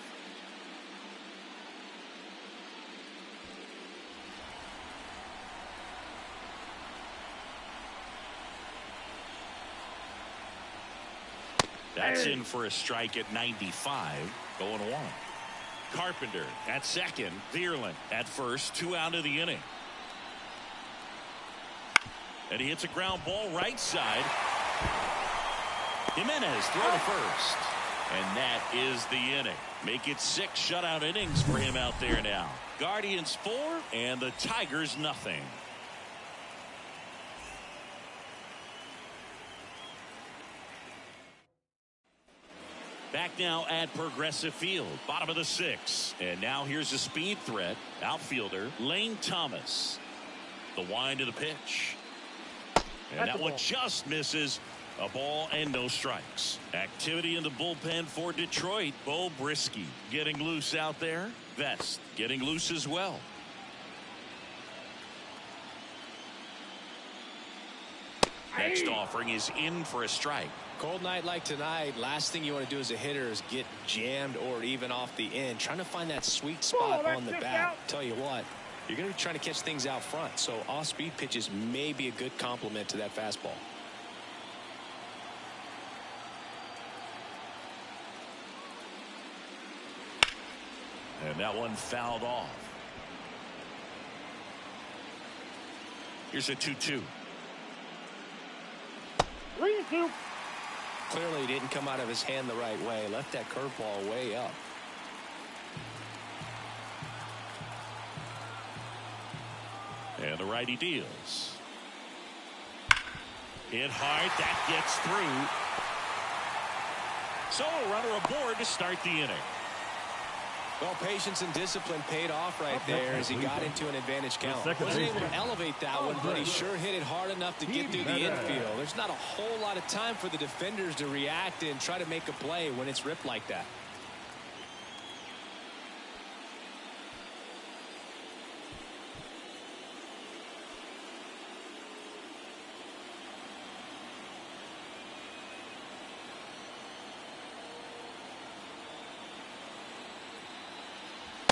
That's in for a strike at 95, going 1. Carpenter at second, Vierland at first, 2 out of the inning. And he hits a ground ball right side. Jimenez throw to first. And that is the inning. Make it 6 shutout innings for him out there now. Guardians 4 and the Tigers nothing. Back now at Progressive Field, bottom of the 6th. And now here's a speed threat. Outfielder Lane Thomas. The wind of the pitch. And that one just misses. A ball and no strikes. Activity in the bullpen for Detroit. Bo Brisky getting loose out there. Vest getting loose as well. Next offering is in for a strike. Cold night like tonight, last thing you want to do as a hitter is get jammed or even off the end. Trying to find that sweet spot on the bat. Tell you what, you're going to be trying to catch things out front. So off-speed pitches may be a good complement to that fastball. And that one fouled off. Here's a 2-2. 3-2. Clearly he didn't come out of his hand the right way. Left that curveball way up. And the righty deals. Hit hard. That gets through. So a runner aboard to start the inning. Well, patience and discipline paid off right there as he got into an advantage count. Wasn't able to elevate that one, but he sure hit it hard enough to get through the infield. There's not a whole lot of time for the defenders to react and try to make a play when it's ripped like that.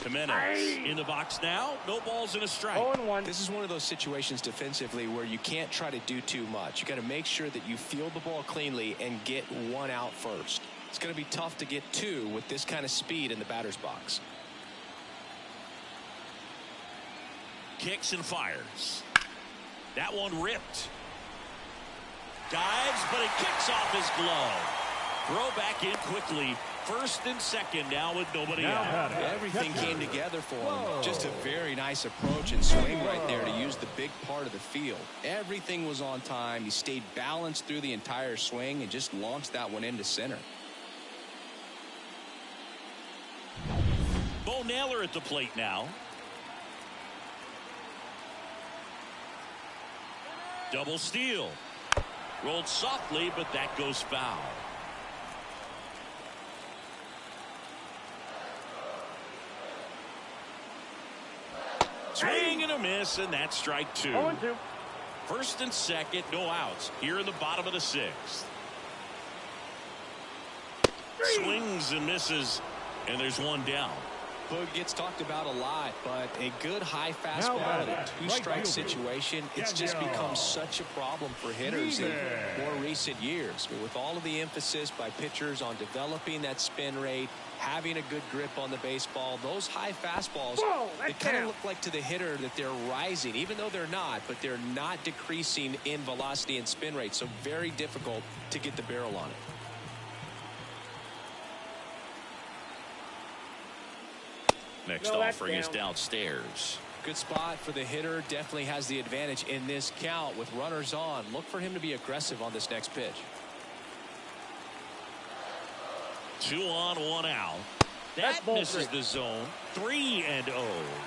Jimenez in the box now. No balls and a strike. 0-1. This is one of those situations defensively where you can't try to do too much. You got to make sure that you field the ball cleanly and get 1 out first. It's going to be tough to get 2 with this kind of speed in the batter's box. Kicks and fires. That one ripped. Dives, but it kicks off his glove. Throw back in quickly. First and second now with nobody out. Everything came together for him. Just a very nice approach and swing right there to use the big part of the field. Everything was on time. He stayed balanced through the entire swing and just launched that one into center. Bo Naylor at the plate now. Double steal. Rolled softly, but that goes foul. Swing and a miss, and that's strike 2. 0-2. First and second, no outs. Here in the bottom of the 6th. Swings and misses, and there's one down. Boog gets talked about a lot, but a good high fastball in a 2-strike situation, it's just become such a problem for hitters in more recent years. With all of the emphasis by pitchers on developing that spin rate, having a good grip on the baseball, those high fastballs, they kind of look like to the hitter that they're rising, even though they're not, but they're not decreasing in velocity and spin rate, so very difficult to get the barrel on it. Next No, that's offering is down. downstairs. Good spot for the hitter. Definitely has the advantage in this count with runners on. Look for him to be aggressive on this next pitch. 2 on, 1 out. That's That ball misses 3. the zone. 3-0. 3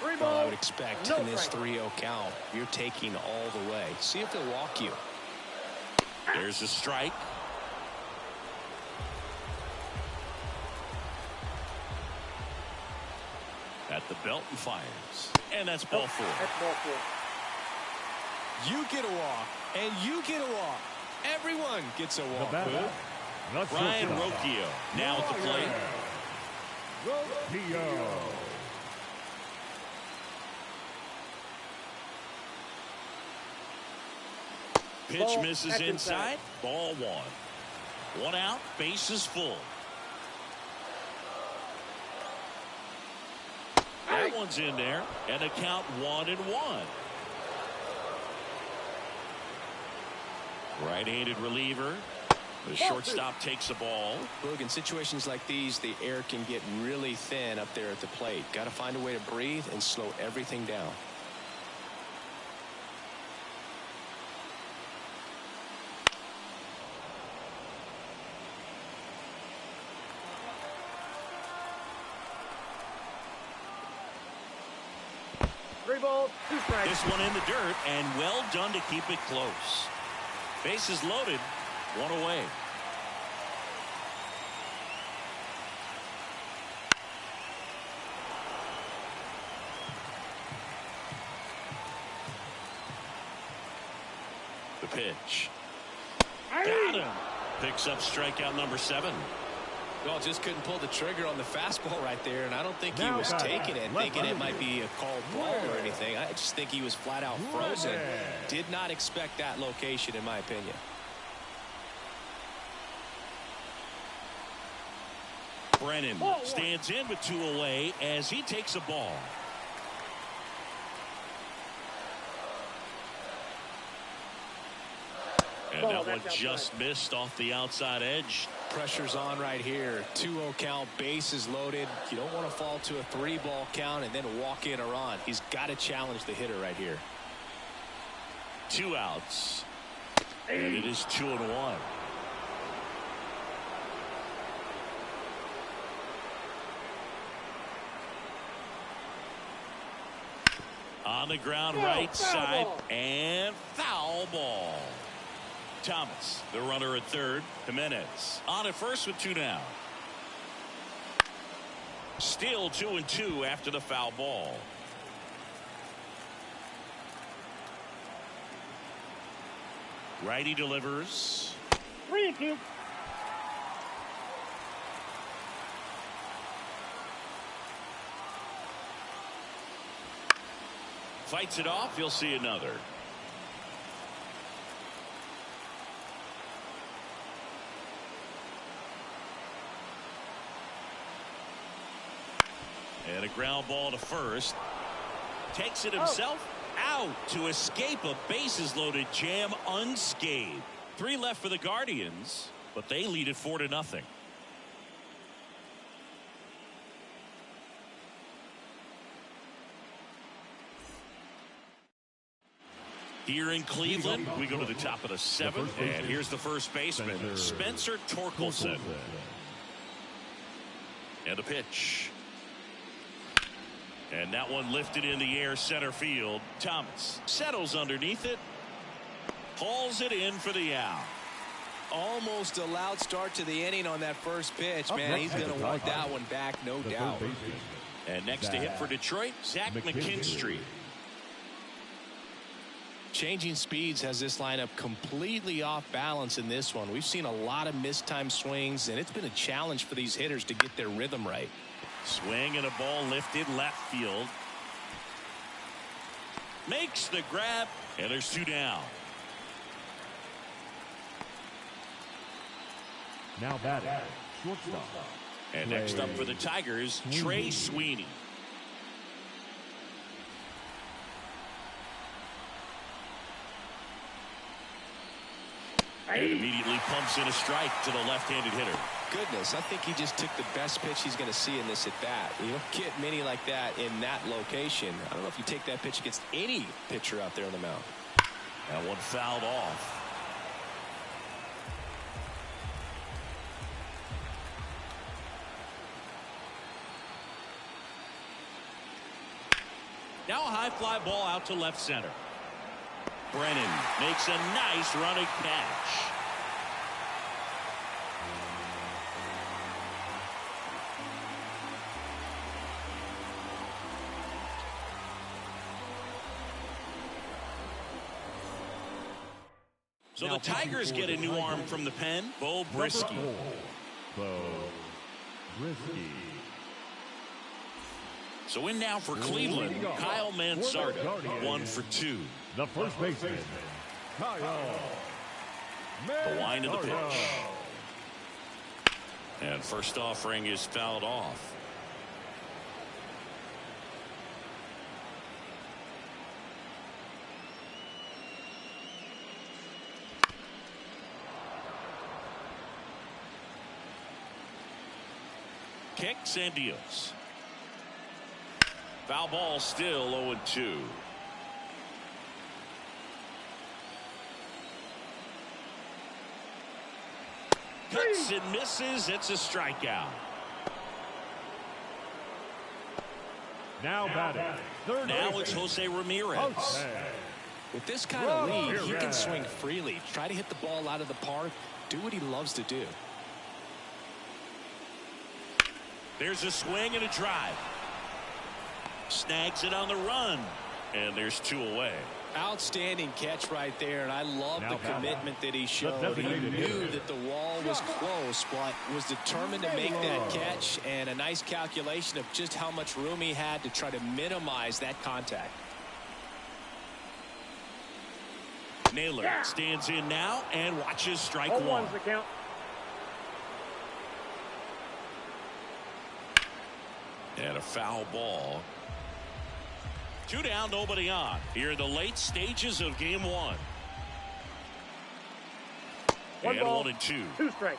Well, balls. I would expect no in this strike. 3-0 count, you're taking all the way. See if they'll walk you. There's a strike. At the belt and fires. And that's ball 4. That's ball 4. You get a walk, and you get a walk. Everyone gets a The walk. batter, the Ryan shortstop, Rocchio now at the plate. Rocchio. Pitch Ball, misses that's inside. inside. Ball 1. 1 out. Bases full. That one's in there. And the count 1-1. Right-handed reliever. The shortstop takes the ball. Look, in situations like these, the air can get really thin up there at the plate. Got to find a way to breathe and slow everything down. Three balls, 2 strikes. This one in the dirt, and well done to keep it close. Bases loaded, 1 away. The pitch. Got him. Picks up strikeout number 7. Well, just couldn't pull the trigger on the fastball right there, and I don't think he Now was batting, taking it, left thinking it field. might be a called ball or anything. I just think he was flat out frozen. Did not expect that location, in my opinion. Brennan stands in with 2 away as he takes a ball. And Ball, that one that's outside. just missed off the outside edge. Pressure's on right here. 2-0 count, bases loaded. You don't want to fall to a 3-ball count and then walk in or on. He's got to challenge the hitter right here. 2 outs. And it is 2-1. On the ground, right foul side, ball. and foul ball. Thomas, the runner at third. Jimenez on at first with 2 down. Still 2-2 after the foul ball. Righty delivers. 3-2. Fights it off. You'll see another. And a ground ball to first. Takes it himself out to escape a bases loaded jam unscathed. 3 left for the Guardians, but they lead it 4-0. Here in Cleveland, we go to the top of the 7th, and here's the first baseman, Spencer Torkelson. And the pitch. And that one lifted in the air center field. Thomas settles underneath it. Hauls it in for the out. Almost a loud start to the inning on that first pitch, man. He's going to want that one back, no doubt. And next to hit for Detroit, Zach McKinstry. Changing speeds has this lineup completely off balance in this one. We've seen a lot of mistimed swings, and it's been a challenge for these hitters to get their rhythm right. Swing and a ball lifted left field. Makes the grab, and there's 2 down. Now batting, shortstop. And next up for the Tigers, Trey Sweeney. And immediately pumps in a strike to the left-handed hitter. Goodness, I think he just took the best pitch he's going to see in this at-bat. You don't get many like that in that location. I don't know if you take that pitch against any pitcher out there on the mound. That one fouled off. Now a high fly ball out to left center. Brennan makes a nice running catch. So the Tigers get a new arm from the pen, Bo Brisky. Bo Brisky. So in now for Cleveland, Kyle Mansardo, 1 for 2. The first baseman, Kyle The wind of the pitch. And first offering is fouled off. Kicks and deals. Foul ball, still 0-2. Cuts and misses. It's a strikeout. now batting. Third Now it's Jose Ramirez. With this kind of lead, he can swing freely. Try to hit the ball out of the park. Do what he loves to do. There's a swing and a drive. Snags it on the run. And there's 2 away. Outstanding catch right there, and I love the commitment that he showed. He knew that the wall was close, but was determined to make that catch, and a nice calculation of just how much room he had to try to minimize that contact. Naylor stands in now and watches strike 1. 0-1's the count. And a foul ball. 2 down, nobody on. Here in the late stages of game 1. One and ball, 1 and 2. 2 strikes.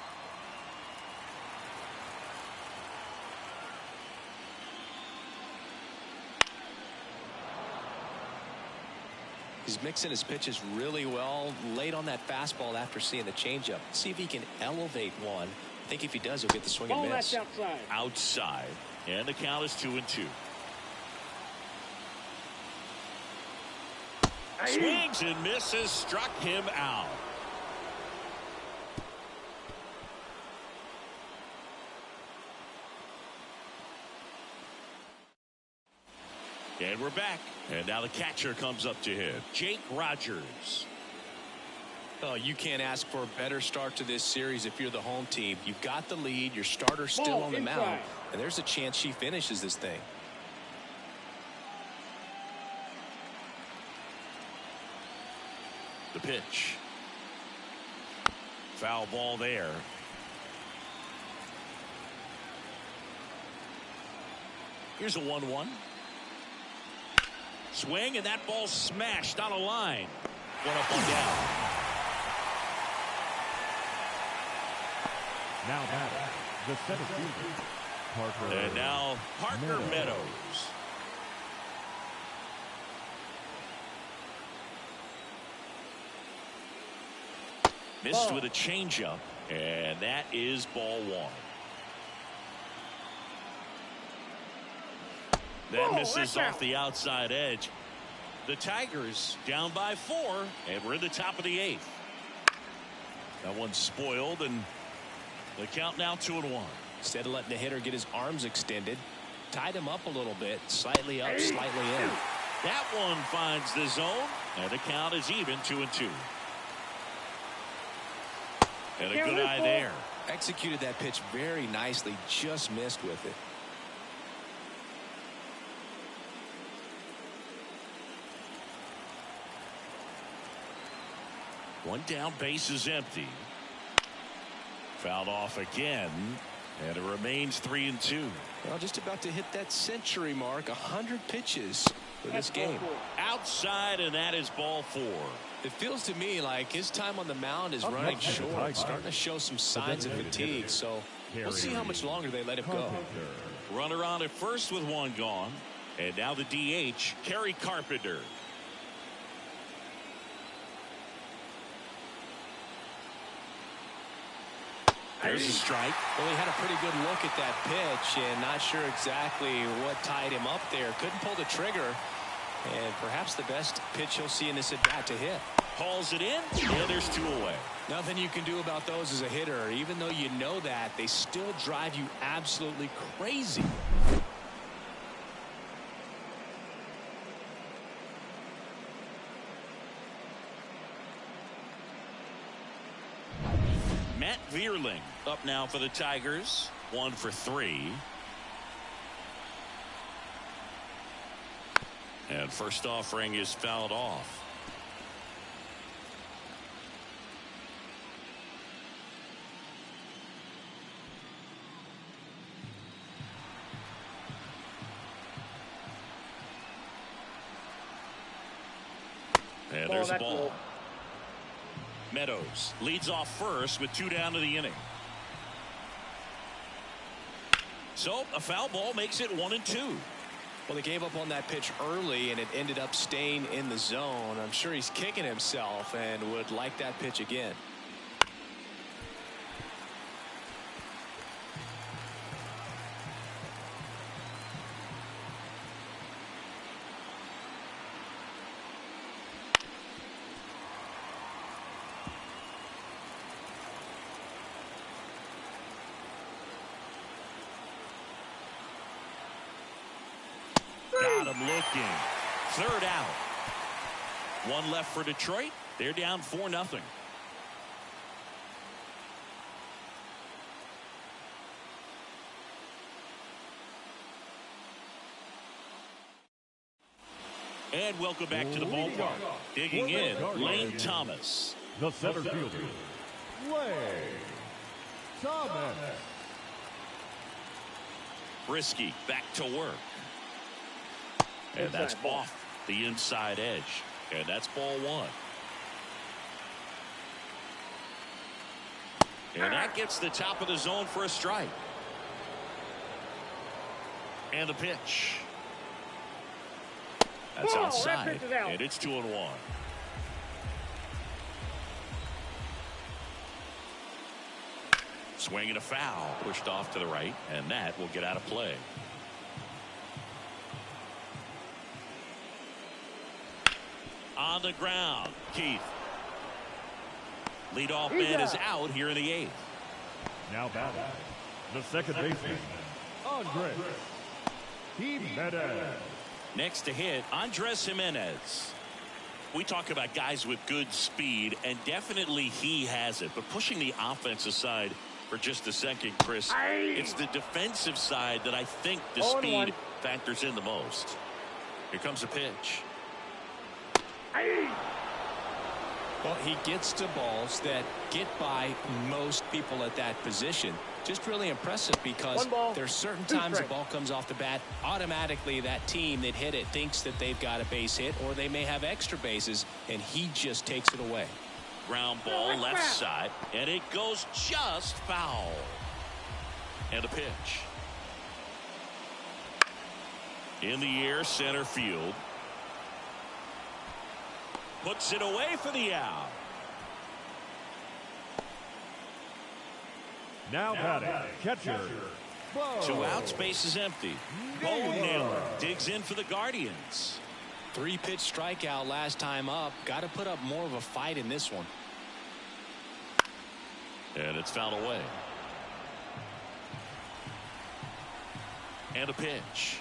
He's mixing his pitches really well. Late on that fastball after seeing the changeup. See if he can elevate one. I think if he does, he'll get the swing and miss. That's outside. Outside. And the count is 2 and 2. Swings and misses, struck him out. And we're back. And now the catcher comes up to hit. Jake Rogers. Oh, you can't ask for a better start to this series if you're the home team. You've got the lead. Your starter's still on the mound. And there's a chance she finishes this thing. The pitch. Foul ball there. Here's a 1-1. Swing, and that ball smashed on a line. One up and down. Now batting, the center fielder, Parker. And now Parker Meadows. Missed with a changeup, and that is ball 1. That misses off the outside edge. The Tigers down by 4, and we're in the top of the 8th. That one's spoiled, and the count now 2-1. Instead of letting the hitter get his arms extended, tied him up a little bit, slightly up, slightly in. That one finds the zone, and the count is even 2 and 2. And a good eye there. Executed that pitch very nicely, just missed with it. One down, base is empty. Fouled off again, and it remains 3 and 2. Well, just about to hit that century mark, 100 pitches for this game. Outside, and that is ball 4. It feels to me like his time on the mound is running short, starting to show some signs of fatigue. So we'll see how much longer they let him go. Runner on at first with one gone. And now the DH, Kerry Carpenter. There's a strike. Well, he had a pretty good look at that pitch and not sure exactly what tied him up there. Couldn't pull the trigger. And perhaps the best pitch he'll see in this at bat to hit. Hauls it in, and there's 2 away. Nothing you can do about those as a hitter. Even though you know that, they still drive you absolutely crazy. Matt Vierling up now for the Tigers. 1 for 3. And first offering is fouled off. And there's a ball. Meadows leads off first with 2 down to the inning. So a foul ball makes it 1-2. Well, they gave up on that pitch early, and it ended up staying in the zone. I'm sure he's kicking himself and would like that pitch again. Got him looking. 3rd out. 1 left for Detroit. They're down 4-0. And welcome back to the ballpark. Digging in, Lane Thomas. The center fielder, Lane Thomas. Brisky back to work. And that's off the inside edge. And that's ball 1. And that gets the top of the zone for a strike. And the pitch. That's outside. And it's 2-1. Swing and a foul. Pushed off to the right. And that will get out of play. On the ground, Keith. Leadoff man is out here in the 8th. Now batting, the second baseman, Andre Jimenez. Next to hit, Andres Jimenez. We talk about guys with good speed, and definitely he has it. But pushing the offense aside for just a second, Chris, it's the defensive side that I think the speed factors in the most. Here comes a pitch. Well, he gets to balls that get by most people at that position. Just really impressive because there's certain times the ball comes off the bat. Automatically, that team that hit it thinks that they've got a base hit, or they may have extra bases, and he just takes it away. Ground ball left side, and it goes just foul. And a pitch. In the air, center field. Puts it away for the out. Now batting, catcher, Bo. 2 outs, base is empty. Bo Naylor digs in for the Guardians. 3-pitch strikeout last time up. Got to put up more of a fight in this one. And it's fouled away. And a pitch.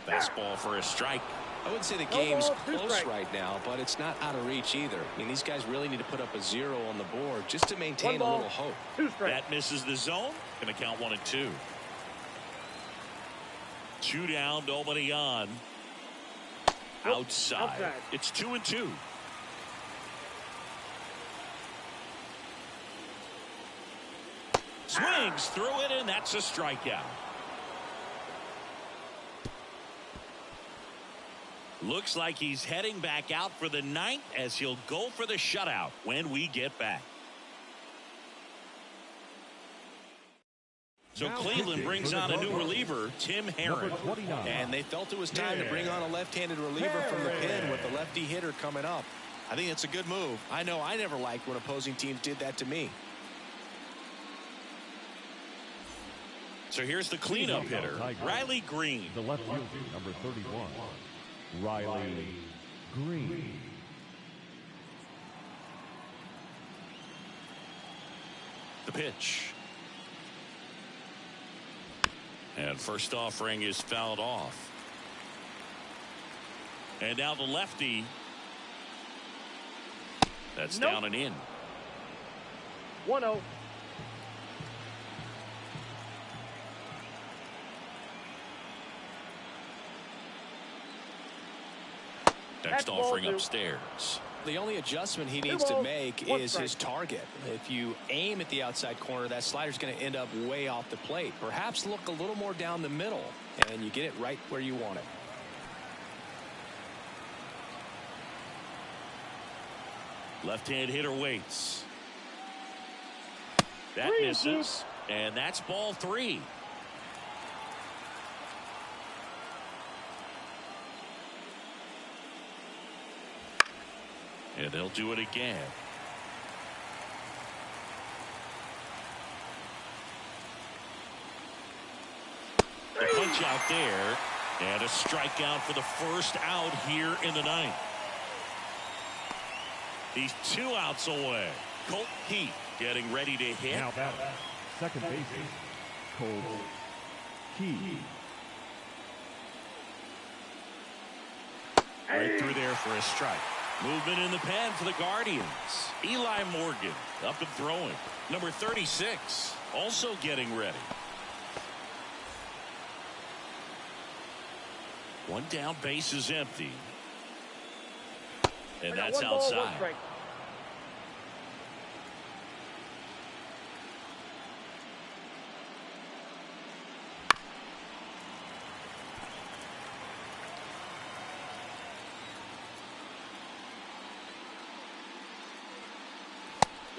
Fastball for a strike. I wouldn't say the game's close right now, but it's not out of reach either. I mean, these guys really need to put up a 0 on the board just to maintain a little hope. That misses the zone. Going to count 1-2. 2 down, nobody on. Outside. It's 2-2. Swings through it, and that's a strikeout. Looks like he's heading back out for the ninth as he'll go for the shutout when we get back. So Cleveland brings on a new reliever, Tim Herron. And they felt it was time to bring on a left-handed reliever from the pen with the lefty hitter coming up. I think it's a good move. I know I never liked when opposing teams did that to me. So here's the cleanup hitter, Riley Green. The left fielder, number 31, Riley Green. The pitch. And first offering is fouled off. And now the lefty. That's down and in. 1-0. Next offering upstairs. The only adjustment he needs to make is his target. If you aim at the outside corner, that slider's going to end up way off the plate. Perhaps look a little more down the middle, and you get it right where you want it. Left-hand hitter waits. That misses, and that's ball 3. And they'll do it again. The punch out there, and a strikeout for the first out here in the ninth. He's 2 outs away. Colt Heath getting ready to hit. Now batter, second baseman, Colt Heath. Right through there for a strike. Movement in the pen for the Guardians. Eli Morgan up and throwing. Number 36 also getting ready. One down, base is empty. And that's outside.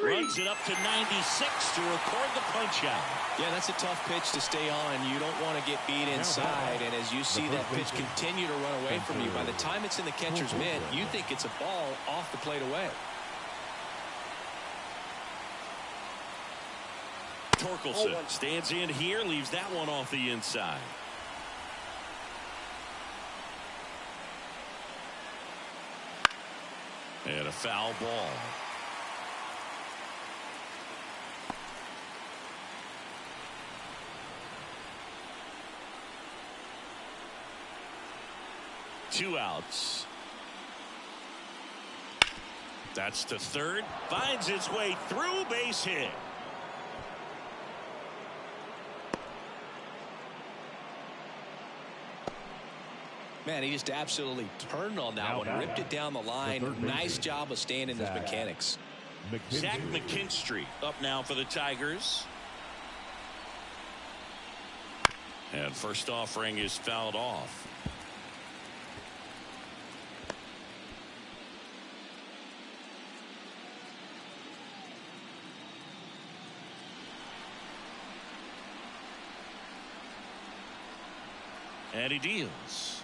Runs it up to 96 to record the punch out. Yeah, that's a tough pitch to stay on. You don't want to get beat inside, and as you see that pitch continue to run away from you, by the time it's in the catcher's mitt, you think it's a ball off the plate away. Torkelson stands in here, leaves that one off the inside. And a foul ball. Two outs. That's to third. Finds its way through, base hit. Man, he just absolutely turned on that one, ripped it down the line. Nice job of staying in his mechanics. Zach McKinstry up now for the Tigers. And first offering is fouled off. And he deals.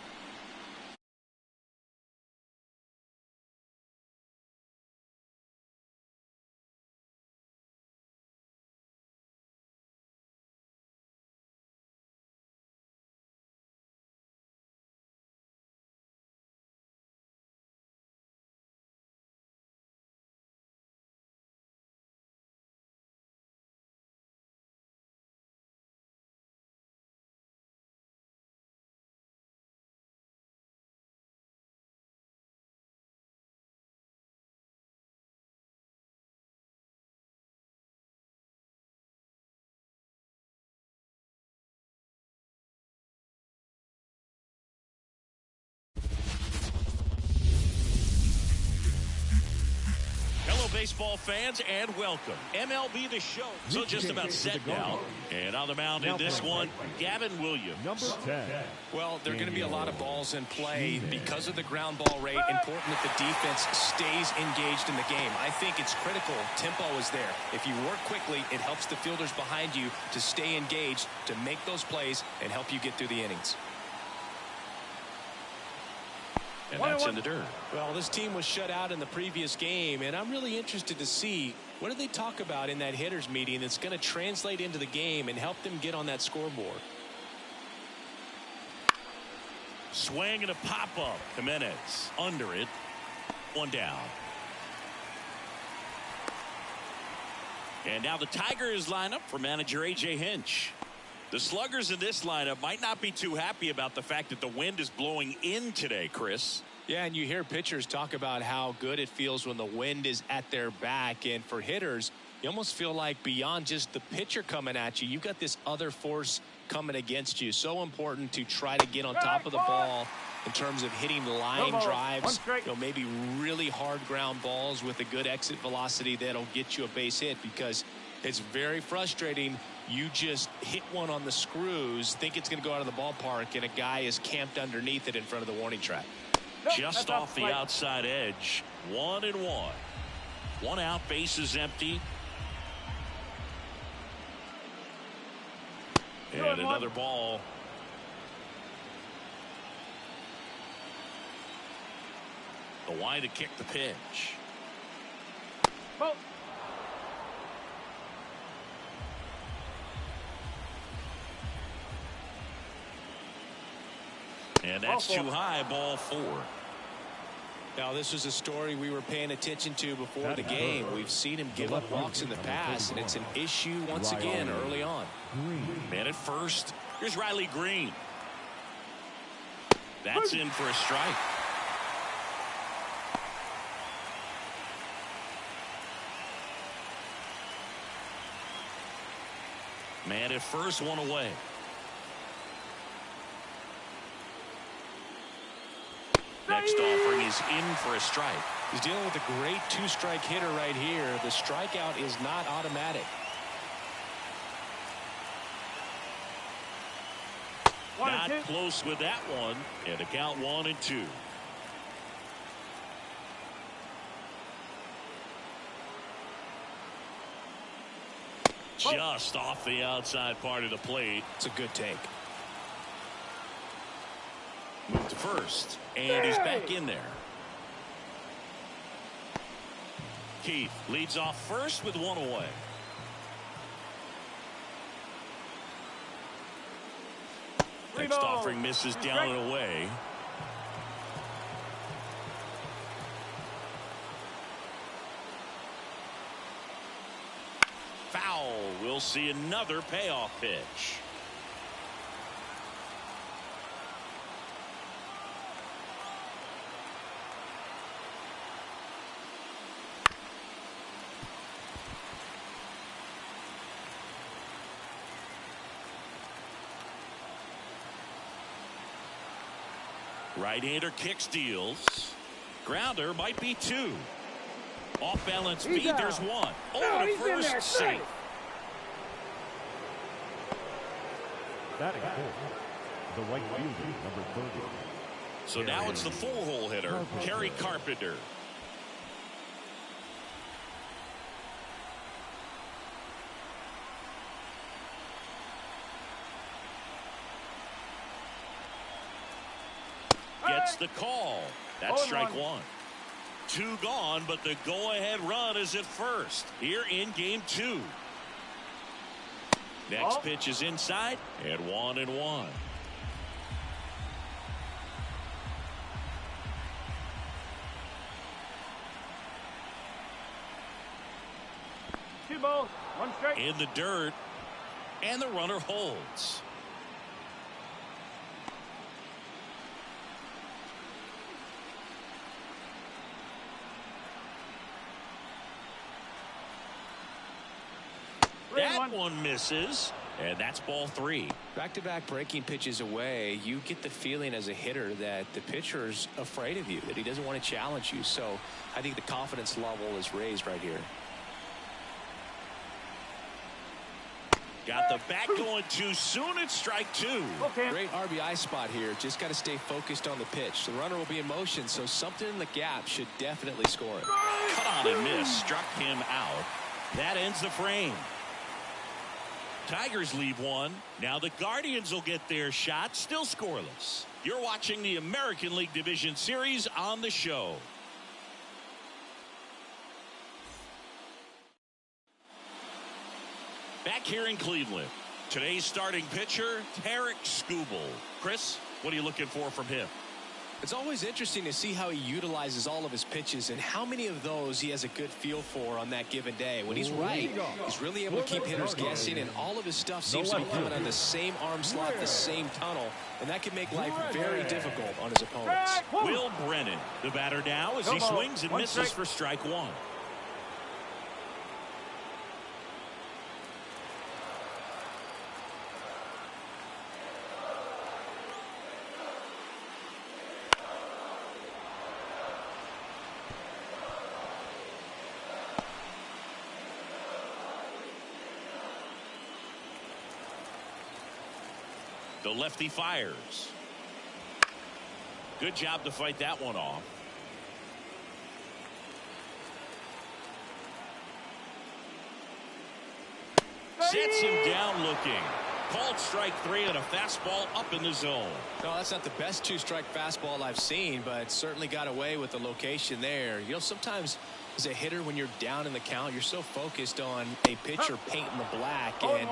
baseball fans, and welcome. MLB The Show. So just about set now. And on the mound in this one, Gavin Williams. Number 10. Well, there are going to be a lot of balls in play because of the ground ball rate. Important that the defense stays engaged in the game. I think it's critical. Tempo is there. If you work quickly, it helps the fielders behind you to stay engaged, to make those plays, and help you get through the innings. And that's in the dirt. Well, this team was shut out in the previous game, and I'm really interested to see what do they talk about in that hitters meeting that's going to translate into the game and help them get on that scoreboard. Swing and a pop-up. Jimenez under it. One down. And now the Tigers line up for manager A.J. Hinch. The sluggers in this lineup might not be too happy about the fact that the wind is blowing in today, Chris. Yeah, and you hear pitchers talk about how good it feels when the wind is at their back. And for hitters, you almost feel like beyond just the pitcher coming at you, you've got this other force coming against you. So important to try to get on top of the ball in terms of hitting line drives, maybe really hard ground balls with a good exit velocity that'll get you a base hit, because it's very frustrating. You just hit one on the screws, think it's going to go out of the ballpark, and a guy is camped underneath it in front of the warning track. Just off the outside edge. 1-1. One out, bases empty. And another ball. The wide to kick the pitch. Ball. And that's too high, ball 4. Now, this was a story we were paying attention to before the game. We've seen him give up walks in the past, and it's an issue once again early on. Man at first. Here's Riley Green. That's in for a strike. Man at first, one away. Next offering is in for a strike. He's dealing with a great two-strike hitter right here. The strikeout is not automatic. Not close with that one. And a count 1-2. Just off the outside part of the plate. It's a good take. Move to first, and he's back in there. Keith leads off first with one away. Next offering misses down and away. Foul. We'll see another payoff pitch. Right-hander kicks, deals. Grounder might be 2. Off balance feed, there's 1. Over to first, safe. Batting fourth, the right fielder, number 30. So now it's the 4-hole hitter, Kerry Carpenter. Gets the call. That's strike 1. 2 gone, but the go-ahead run is at first here in game 2. Next pitch is inside, and 1-1. Two balls, one strike. In the dirt, and the runner holds. That one misses. And that's ball 3. Back-to-back breaking pitches away, you get the feeling as a hitter that the pitcher's afraid of you, that he doesn't want to challenge you. So I think the confidence level is raised right here. Got the bat going too soon. It's strike 2. Okay. Great RBI spot here. Just got to stay focused on the pitch. The runner will be in motion, so something in the gap should definitely score it. Cut on and miss. Struck him out. That ends the frame. Tigers leave one. Now the Guardians will get their shot. Still scoreless. You're watching the American League Division Series on the show. Back here in Cleveland, today's starting pitcher, Tarik Skubal. Chris, what are you looking for from him? It's always interesting to see how he utilizes all of his pitches and how many of those he has a good feel for on that given day. When he's right, he's really able to keep hitters guessing, and all of his stuff seems to be coming on the same arm slot, the same tunnel, and that can make life very difficult on his opponents. Will Brennan, the batter now, as he swings and misses for strike 1. The lefty fires. Good job to fight that one off. Sets him down looking. Called strike 3 and a fastball up in the zone. No, that's not the best two-strike fastball I've seen, but certainly got away with the location there. You know, sometimes as a hitter, when you're down in the count, you're so focused on a pitcher painting the black, and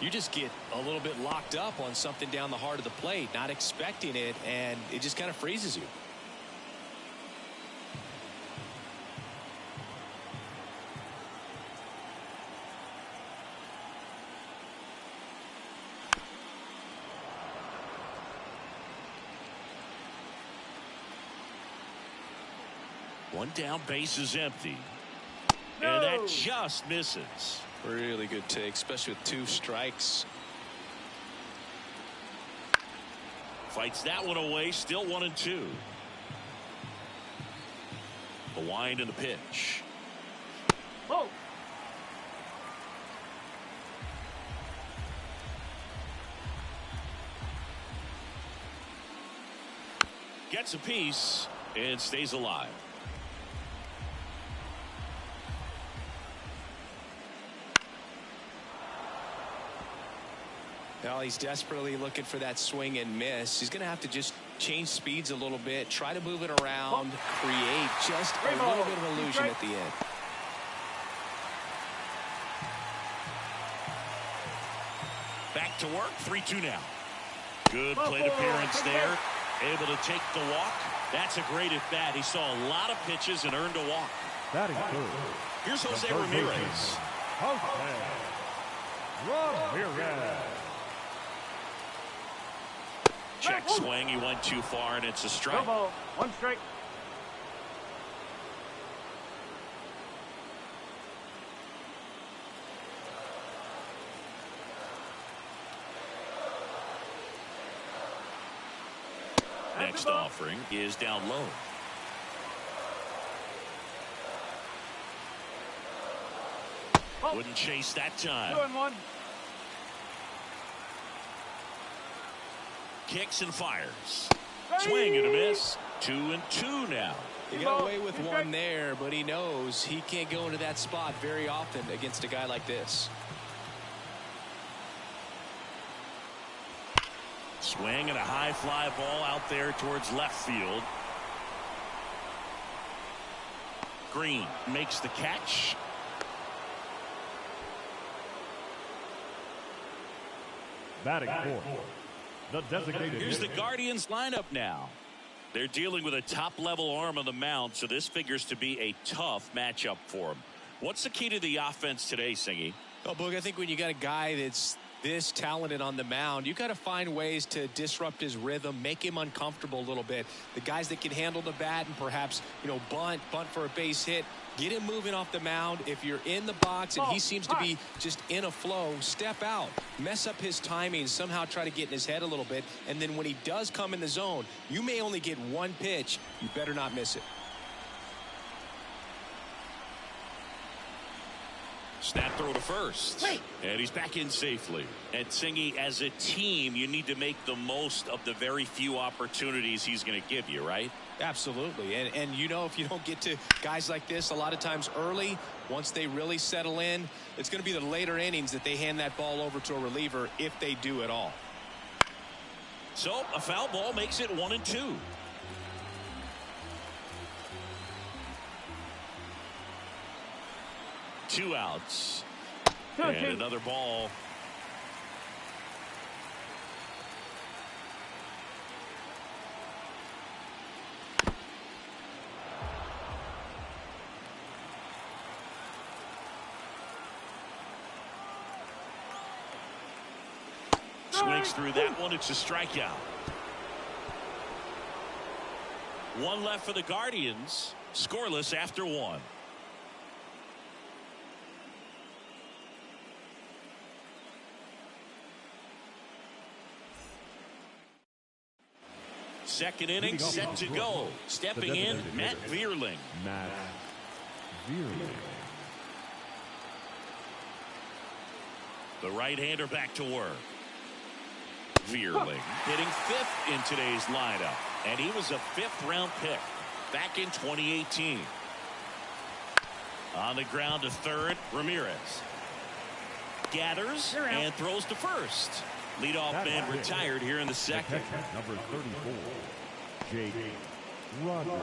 you just get a little bit locked up on something down the heart of the plate, not expecting it, and it just kind of freezes you. One down, base is empty. And that just misses. Really good take, especially with 2 strikes. Fights that one away, still 1-2. The wind and the pitch. Oh. Gets a piece and stays alive. Now he's desperately looking for that swing and miss. He's going to have to just change speeds a little bit, try to move it around, create just a little bit of illusion at the end. Back to work, 3-2 now. Good plate appearance there. Able to take the walk. That's a great at bat. He saw a lot of pitches and earned a walk. Batting third. Here's Jose Ramirez. Ramirez. Check swing. He went too far, and it's a strike. 1 strike. Next offering is down low. Wouldn't chase that time. 2-1. Kicks and fires. Swing and a miss. 2-2 now. He got away with one there, but he knows he can't go into that spot very often against a guy like this. Swing and a high fly ball out there towards left field. Green makes the catch. Batting fourth. The designated. Here's the Guardians lineup now. They're dealing with a top-level arm on the mound, so this figures to be a tough matchup for them. What's the key to the offense today, Singy? Oh, Boog, I think when you got a guy that's this talented on the mound, you got to find ways to disrupt his rhythm, make him uncomfortable a little bit. The guys that can handle the bat and perhaps, bunt for a base hit, get him moving off the mound. If you're in the box and he seems to be just in a flow, step out, mess up his timing, somehow try to get in his head a little bit. And then when he does come in the zone, you may only get one pitch. You better not miss it. Snap throw to first. Wait. And he's back in safely. And Singy, as a team, you need to make the most of the very few opportunities he's going to give you, right? Absolutely. And if you don't get to guys like this a lot of times early, once they really settle in, it's going to be the later innings that they hand that ball over to a reliever, if they do at all. So a foul ball makes it 1-2. Two outs. And another ball. Swings through that one. It's a strikeout. One left for the Guardians. Scoreless after one. Second inning set to go. Stepping in, Matt Vierling. Matt Vierling. The right-hander back to work. Vierling hitting fifth in today's lineup. And he was a fifth-round pick back in 2018. On the ground to third, Ramirez. Gathers and throws to first. Leadoff man retired here in the second. Number 34, Jake Rogers.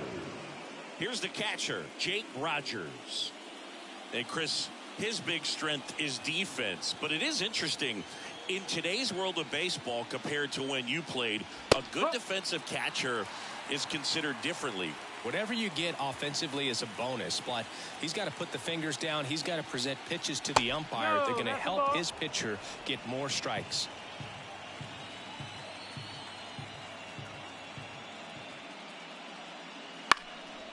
Here's the catcher, Jake Rogers. And Chris, his big strength is defense. But it is interesting, in today's world of baseball compared to when you played, a good defensive catcher is considered differently. Whatever you get offensively is a bonus, but he's got to put the fingers down. He's got to present pitches to the umpire. They're going to help his pitcher get more strikes.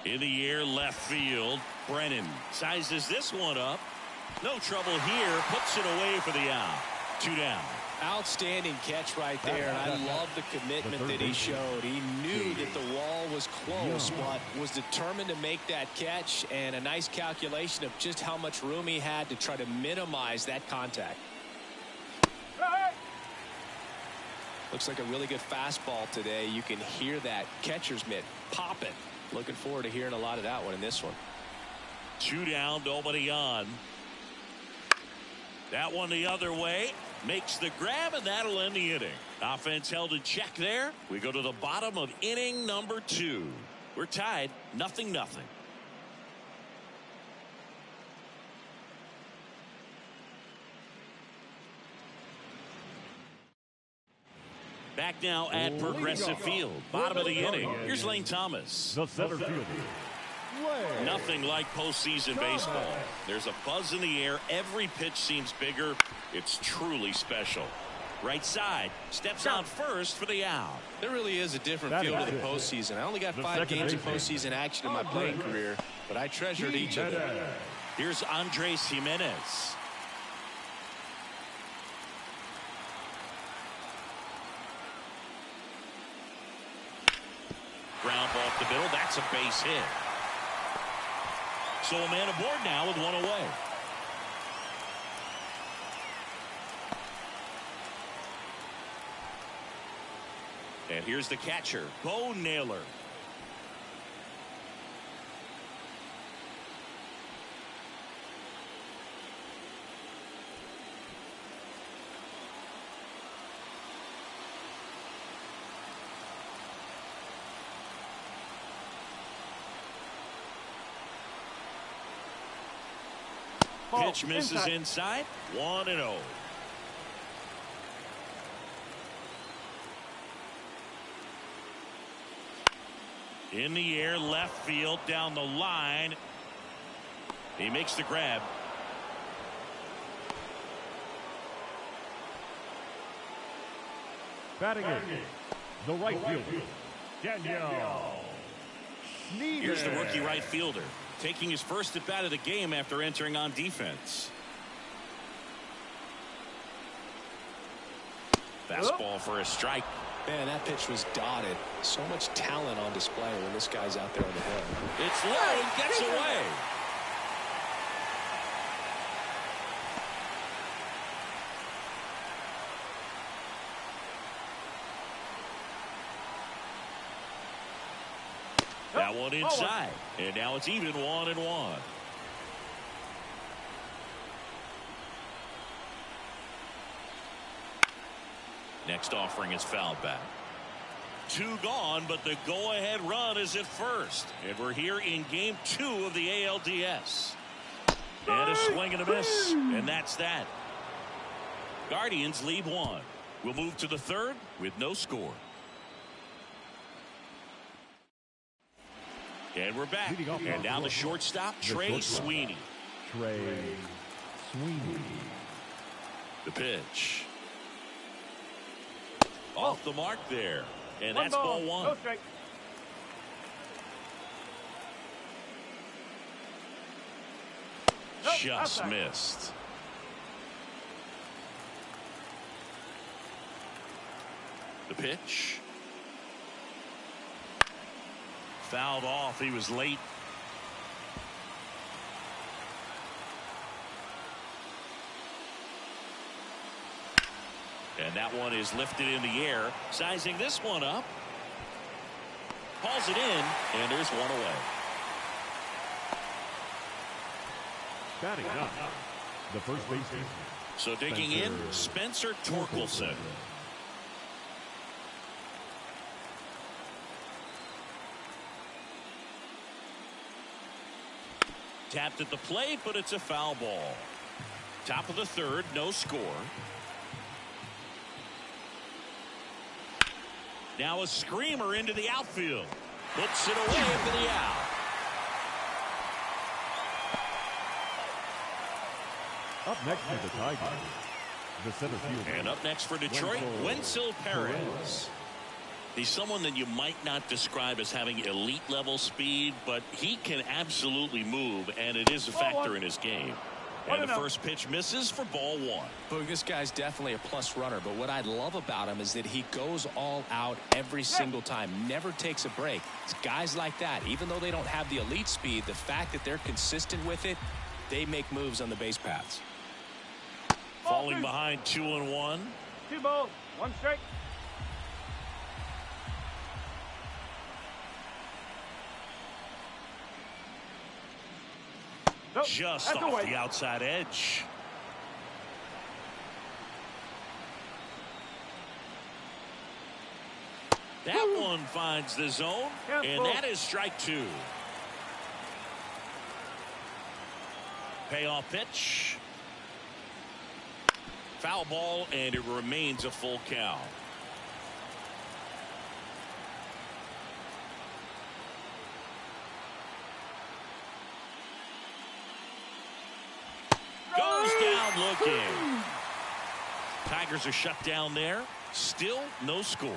In the air, left field. Brennan sizes this one up. No trouble here. Puts it away for the out. Two down. Outstanding catch right there, and I love the commitment that he showed. He knew that the wall was close, but was determined to make that catch, and a nice calculation of just how much room he had to try to minimize that contact. Looks like a really good fastball today. You can hear that catcher's mitt popping. Looking forward to hearing a lot of that one in this one. Two down, nobody on. That one the other way. Makes the grab, and that'll end the inning. Offense held in check there. We go to the bottom of inning number 2. We're tied, 0-0. Back now at Progressive Field. Bottom of the inning. Here's Lane Thomas. The center fielder. Nothing like postseason baseball. There's a buzz in the air. Every pitch seems bigger. It's truly special. Right side. Steps on first for the out. There really is a different feel to the postseason. I only got 5 games of postseason action in my playing career, but I treasured each of them. Here's Andres Jimenez. Ground ball up the middle. That's a base hit. So a man aboard now with one away. And here's the catcher, Bo Naylor. Pitch misses inside. 1-0. In the air, left field, down the line. He makes the grab. Batting in, the right fielder, Daniel. Here's the rookie right fielder, taking his first at bat of the game after entering on defense. Fastball for a strike. Man, that pitch was dotted. So much talent on display when this guy's out there on the hill. It's low and gets away. That one inside. And now it's even 1-1. Next offering is fouled back. 2 gone, but the go-ahead run is at first. And we're here in game 2 of the ALDS. And a swing and a miss. And that's that. Guardians lead 1. We'll move to the 3rd with no score. And we're back. And now the shortstop, Trey Sweeney. Trey Sweeney. The pitch. Off the mark there. And that's ball 1. No strike. Just missed. The pitch. Fouled off. He was late. And that one is lifted in the air. Sizing this one up. Hauls it in. And there's one away. Batting up, the first baseman. So digging in, Spencer Torkelson. Tapped at the plate, but it's a foul ball. Top of the 3rd, no score. Now a screamer into the outfield. Puts it away for the out. Up next for the Tigers, the center fielder. And up next for Detroit, Wenzel Perez. He's someone that you might not describe as having elite level speed, but he can absolutely move, and it is a factor in his game. And the first pitch misses for ball 1. Boog, this guy's definitely a plus runner, but what I love about him is that he goes all out every single time, never takes a break. It's guys like that, even though they don't have the elite speed, the fact that they're consistent with it, they make moves on the base paths. Falling behind 2-1. 2 balls, 1 strike. Nope, just off the outside edge. That one finds the zone, and that is strike 2. Payoff pitch. Foul ball, and it remains a full count. Goes down looking. Tigers are shut down there. Still no score.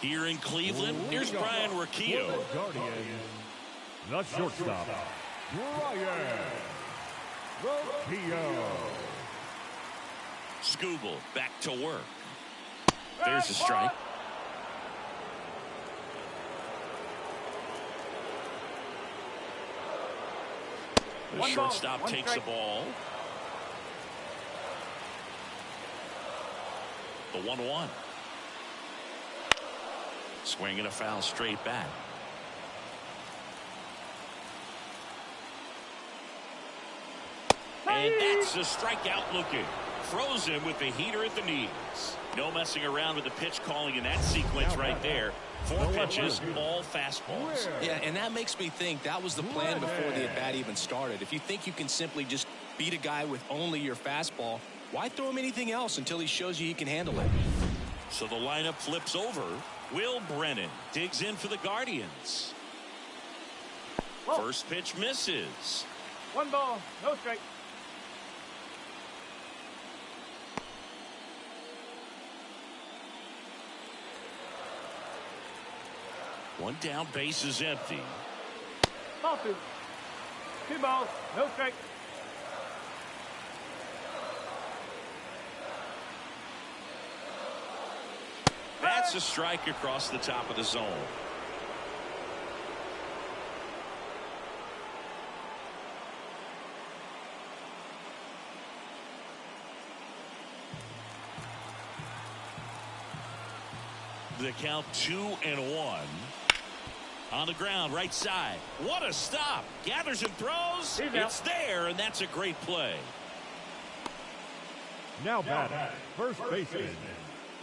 Here in Cleveland, here's Brian Riccio. Guardians, the shortstop, Brian Riccio. Scooble back to work. There's a strike. The shortstop takes the ball. The 1-1. Swing and a foul straight back. And that's a strikeout looking. Throws him with the heater at the knees. No messing around with the pitch calling in that sequence right there. 4 pitches, all fastballs. Yeah, and that makes me think that was the plan before the at-bat even started. If you think you can simply just beat a guy with only your fastball, why throw him anything else until he shows you he can handle it? So the lineup flips over. Will Brennan digs in for the Guardians. First pitch misses. 1 ball, no strike. One down, base is empty. Ball 2. 2 balls, no strike. That's a strike across the top of the zone. The count 2-1. On the ground, right side. What a stop. Gathers and throws. It's there, and that's a great play. Now batting, first baseman,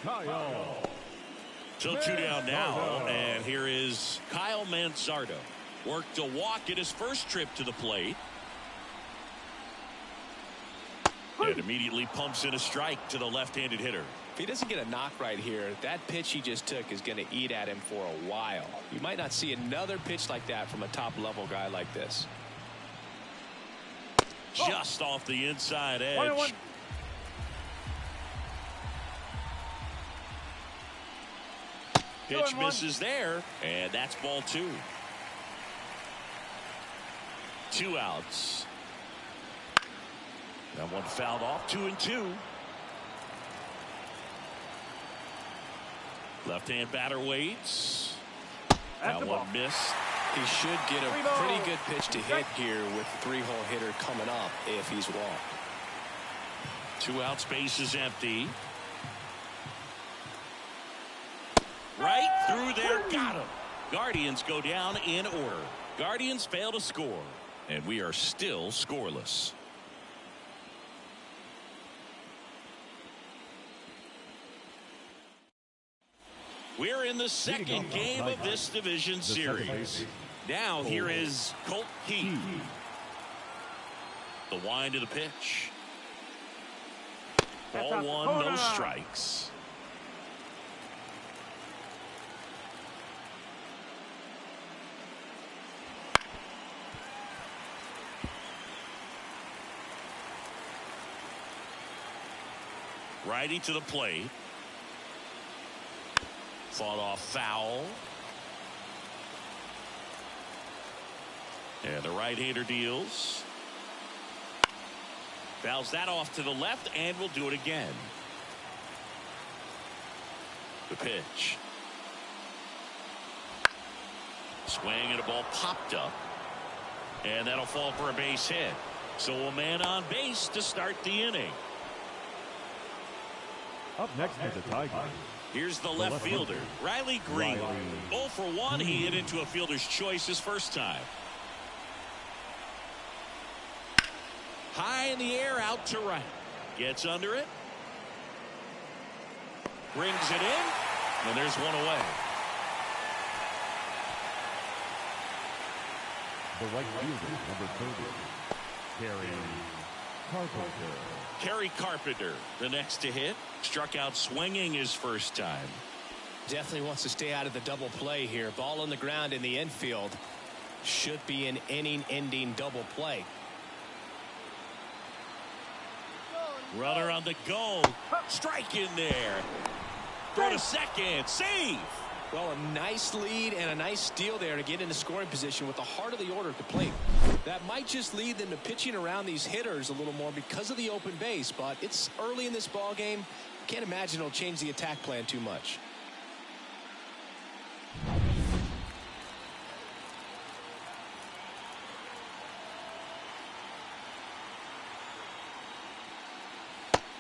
Kyle. So 2 down now, and here is Kyle Manzardo. Worked a walk in his first trip to the plate. And immediately pumps in a strike to the left-handed hitter. If he doesn't get a knock right here, that pitch he just took is going to eat at him for a while. You might not see another pitch like that from a top-level guy like this. Just off the inside edge. 1-1. Pitch misses there, and that's ball 2. 2 outs. That one fouled off. 2-2. Left-hand batter waits. That one missed. He should get a pretty good pitch to hit here with the 3-hole hitter coming up if he's walked. 2 outs, base is empty. Right through there, got him. Guardians go down in order. Guardians fail to score, and we are still scoreless. We're in the second game of this division series. Now here is Colt Heath. The wind of the pitch. Ball 1, no strikes. Righty to the plate. Fought off foul. And the right-hander deals. Fouls that off to the left, and will do it again. The pitch. Swing, and a ball popped up. And that'll fall for a base hit. So a man on base to start the inning. Up next is the Tigers. Here's the left fielder, Riley Green. 0 for 1. He hit into a fielder's choice his first time. High in the air, out to right. Gets under it. Brings it in. And there's one away. The right fielder, number 30, Kerry Carpenter, the next to hit. Struck out swinging his first time. Definitely wants to stay out of the double play here. Ball on the ground in the infield. Should be an inning-ending double play. Runner on the go. Strike in there. Throw to second. Save. Well, a nice lead and a nice steal there to get into scoring position with the heart of the order at the plate. That might just lead them to pitching around these hitters a little more because of the open base, but it's early in this ball game. Can't imagine it'll change the attack plan too much.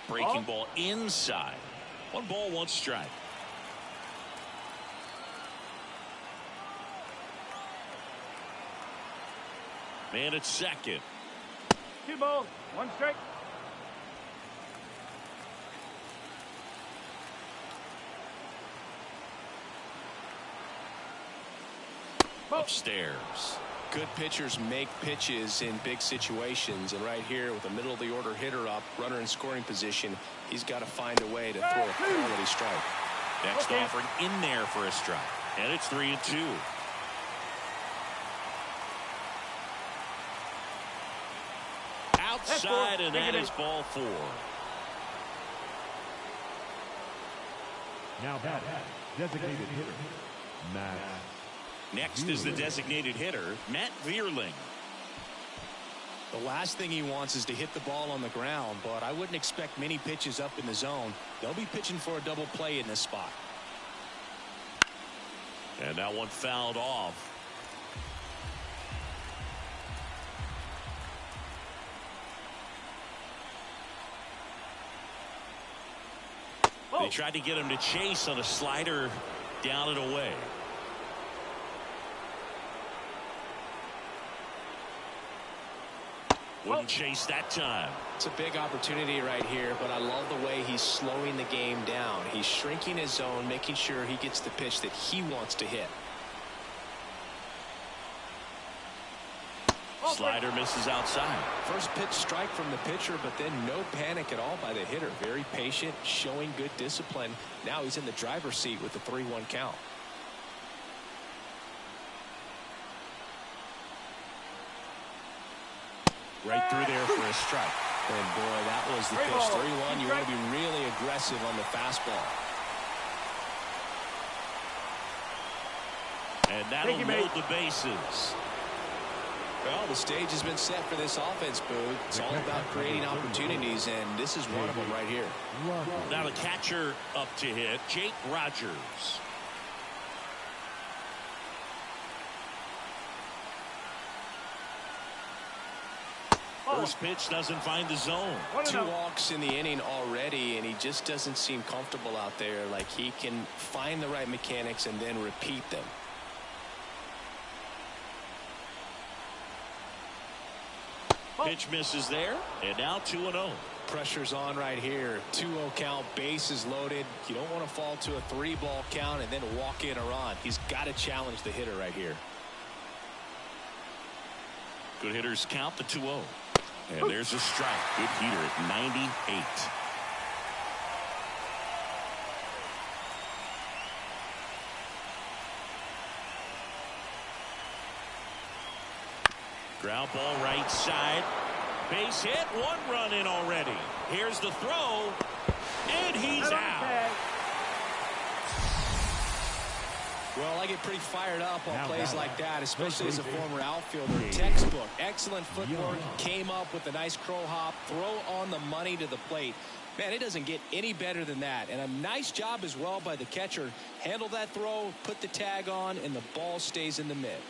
Breaking ball inside. 1 ball, 1 strike. Man at second. 2 balls, 1 strike. Upstairs. Good pitchers make pitches in big situations, and right here with the middle of the order hitter up, runner in scoring position, he's got to find a way to throw a quality strike. Next offering in there for a strike, and it's 3-2. outside, and that is ball 4. Now batting, designated hitter, Matt. Next is the designated hitter, Matt Vierling. The last thing he wants is to hit the ball on the ground, but I wouldn't expect many pitches up in the zone. They'll be pitching for a double play in this spot. And that one fouled off. They tried to get him to chase on a slider down and away. Wouldn't chase that time. It's a big opportunity right here, but I love the way he's slowing the game down. He's shrinking his zone, making sure he gets the pitch that he wants to hit. Slider misses outside. First pitch strike from the pitcher, but then no panic at all by the hitter. Very patient, showing good discipline. Now he's in the driver's seat with the 3-1 count. Right through there for a strike. And boy, that was the pitch. 3-1. You want to be really aggressive on the fastball. And that'll load the bases. Well, the stage has been set for this offense, Boog. It's all about creating opportunities, and this is one of them right here. Now the catcher up to hit, Jake Rogers. First pitch doesn't find the zone. 2 walks in the inning already, and he just doesn't seem comfortable out there. Like he can find the right mechanics and then repeat them. Pitch misses there, and now 2-0. Pressure's on right here. 2-0 count, bases loaded. You don't want to fall to a 3-ball count and then walk in or run. He's got to challenge the hitter right here. Good hitters count the 2-0. And there's a strike. Good heater at 98. Ground ball right side. Base hit. 1 run in already. Here's the throw. And he's out. Well, I get pretty fired up on plays like that, especially as a former outfielder. Textbook. Excellent footwork. Came up with a nice crow hop. Throw on the money to the plate. Man, it doesn't get any better than that. And a nice job as well by the catcher. Handle that throw, put the tag on, and the ball stays in the mid.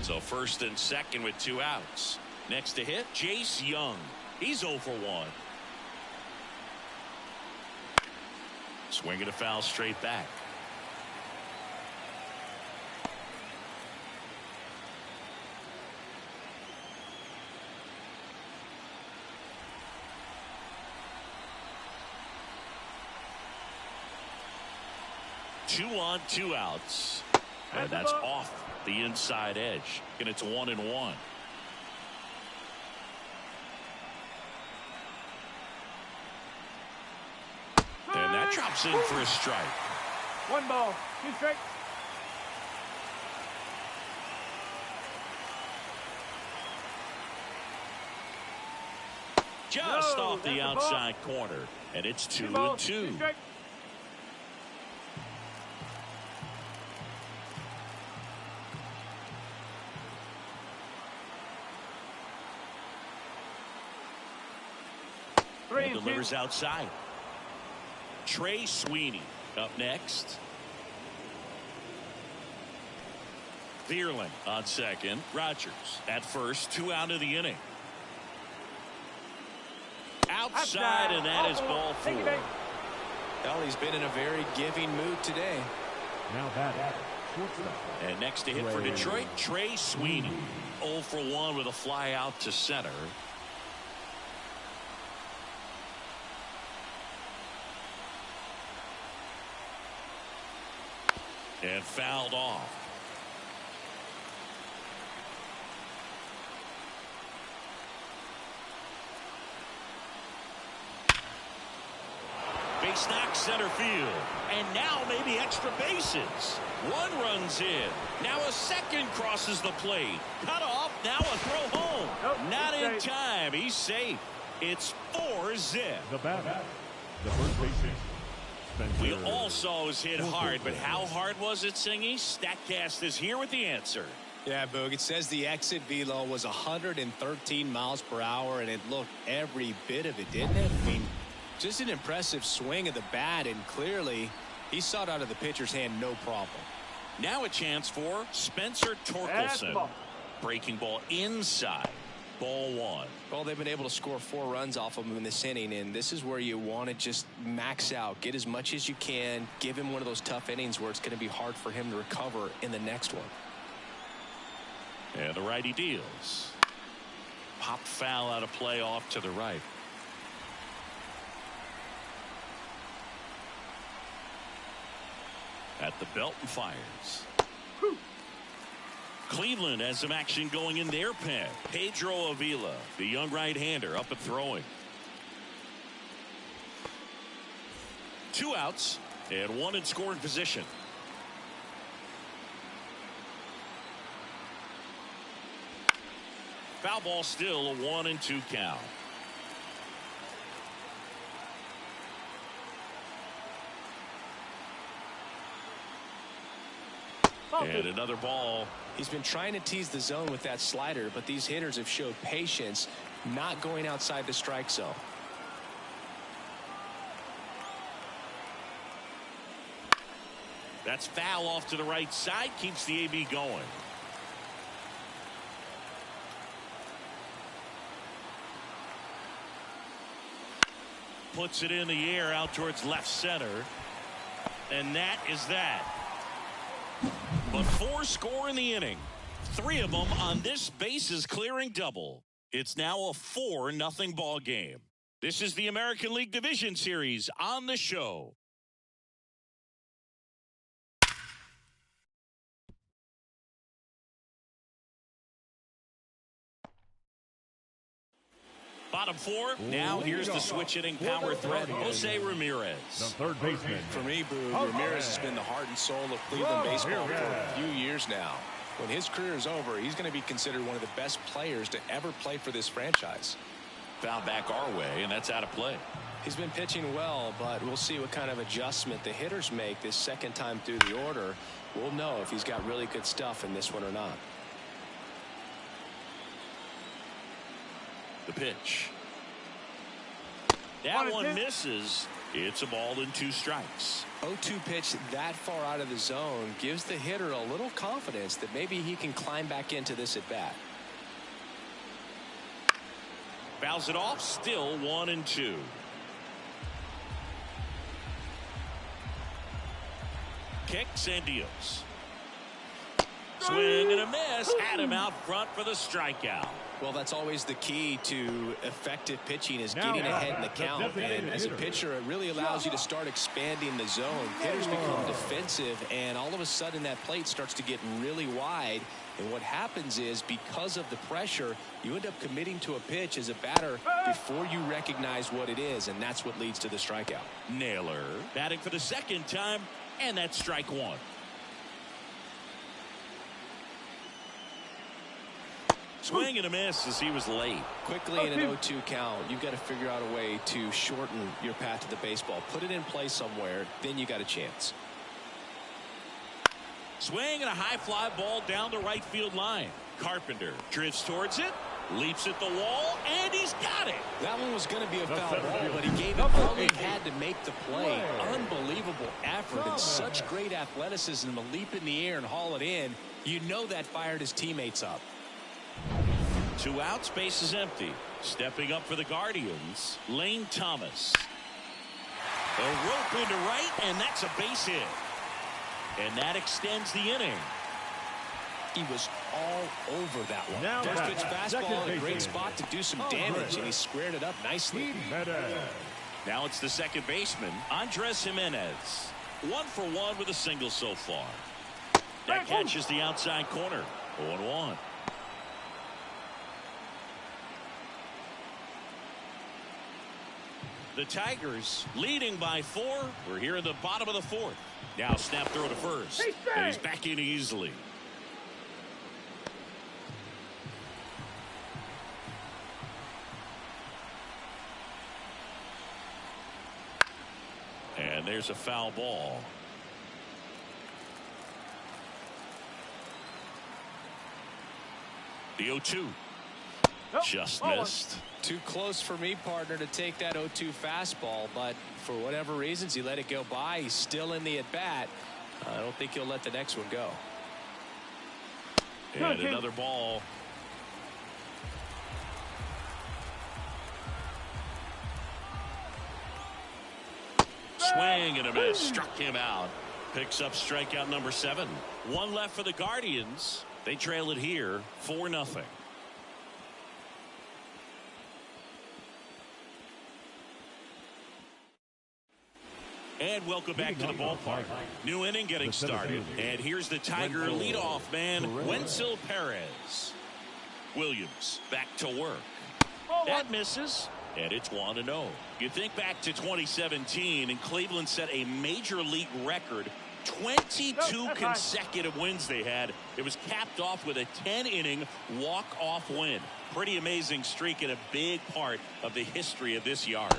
So first and second with 2 outs. Next to hit, Jace Young. He's 0 for 1. Swinging a foul straight back. Two on, 2 outs. And that's off the inside edge. And it's 1-1. And that drops in for a strike. 1 ball, 2 strikes. Just off the outside corner. And it's 2-2. Delivers outside. Trey Sweeney up next. Vierling on second. Rogers at first. 2 out of the inning. Outside, and that is ball 4. Well, he's been in a very giving mood today. Now batting, and next to hit for Detroit, Trey Sweeney. 0 for 1 with a fly out to center. And fouled off. Base knock center field. And now maybe extra bases. One runs in. Now a second crosses the plate. Cut off. Now a throw home. Nope, Not in safe. time. He's safe. It's 4-zip. The batter, the first baseman, Spencer. We all saw it was hit hard, but how hard was it, Singy? StatCast is here with the answer. Yeah, Boog, it says the exit velo was 113 miles per hour, and it looked every bit of it, didn't it? I mean, just an impressive swing of the bat, and clearly he saw it out of the pitcher's hand no problem. Now a chance for Spencer Torkelson. Breaking ball inside. Ball one. Well, they've been able to score 4 runs off of him in this inning, and this is where you want to just max out. Get as much as you can. Give him one of those tough innings where it's going to be hard for him to recover in the next one. And the righty deals. Popped foul out of play off to the right. At the belt and fires. Cleveland has some action going in their pen. Pedro Avila, the young right-hander, up and throwing. 2 outs and 1 in scoring position. Foul ball, still a 1-2 count. And another ball. He's been trying to tease the zone with that slider, but these hitters have showed patience, not going outside the strike zone. That's foul off to the right side, keeps the AB going. Puts it in the air out towards left center. And that is that. But 4 score in the inning. 3 of them on this bases clearing double. It's now a 4-0 ball game. This is the American League Division Series on the show. Bottom 4. Now here's the switch hitting power threat, Jose Ramirez. The third baseman. For me, Boog, Ramirez has been the heart and soul of Cleveland baseball for a few years now. When his career is over, he's going to be considered one of the best players to ever play for this franchise. Foul back our way, and that's out of play. He's been pitching well, but we'll see what kind of adjustment the hitters make this second time through the order. We'll know if he's got really good stuff in this one or not. The pitch. That one misses. It's a ball and 2 strikes. 0-2 pitch that far out of the zone gives the hitter a little confidence that maybe he can climb back into this at bat. Fouls it off, still 1-2. Kicks and deals. Swing and a miss. Had him out front for the strikeout. Well, that's always the key to effective pitching, is getting ahead in the count. And as a pitcher, it really allows you to start expanding the zone. Hitters become defensive, and all of a sudden that plate starts to get really wide. And what happens is, because of the pressure, you end up committing to a pitch as a batter before you recognize what it is, and that's what leads to the strikeout. Naylor batting for the second time, and that's strike 1. Swing and a miss as he was late. Quickly in an 0-2 count, you've got to figure out a way to shorten your path to the baseball. Put it in play somewhere, then you got a chance. Swing and a high fly ball down the right field line. Carpenter drifts towards it, leaps at the wall, and he's got it. That one was going to be a foul ball, but he gave it all he had to make the play. Unbelievable effort and such great athleticism to leap in the air and haul it in. You know that fired his teammates up. 2 outs, base is empty. Stepping up for the Guardians, Lane Thomas. A rope into right, and that's a base hit. And that extends the inning. He was all over that one. Now First pitch fastball in a great spot to do some damage, and he squared it up nicely. Now it's the second baseman, Andres Jimenez. 1 for 1 with a single so far. That catches the outside corner. 0-1. The Tigers leading by 4. We're here in the bottom of the 4th. Now snap throw to first. And he's back in easily. And there's a foul ball. The 0-2. Just missed. Too close for me, partner, to take that 0-2 fastball, but for whatever reasons he let it go by. He's still in the at bat. I don't think he'll let the next one go. And another ball. Swing and a miss. Struck him out. Picks up strikeout number 7. 1 left for the Guardians. They trail it here 4-0. And welcome back to the ballpark. New inning getting started. And here's the Tiger leadoff man, Wenzel Perez. Williams back to work. That misses. And it's 1-0. You think back to 2017, and Cleveland set a major league record. 22 consecutive wins they had. It was capped off with a 10-inning walk-off win. Pretty amazing streak and a big part of the history of this yard.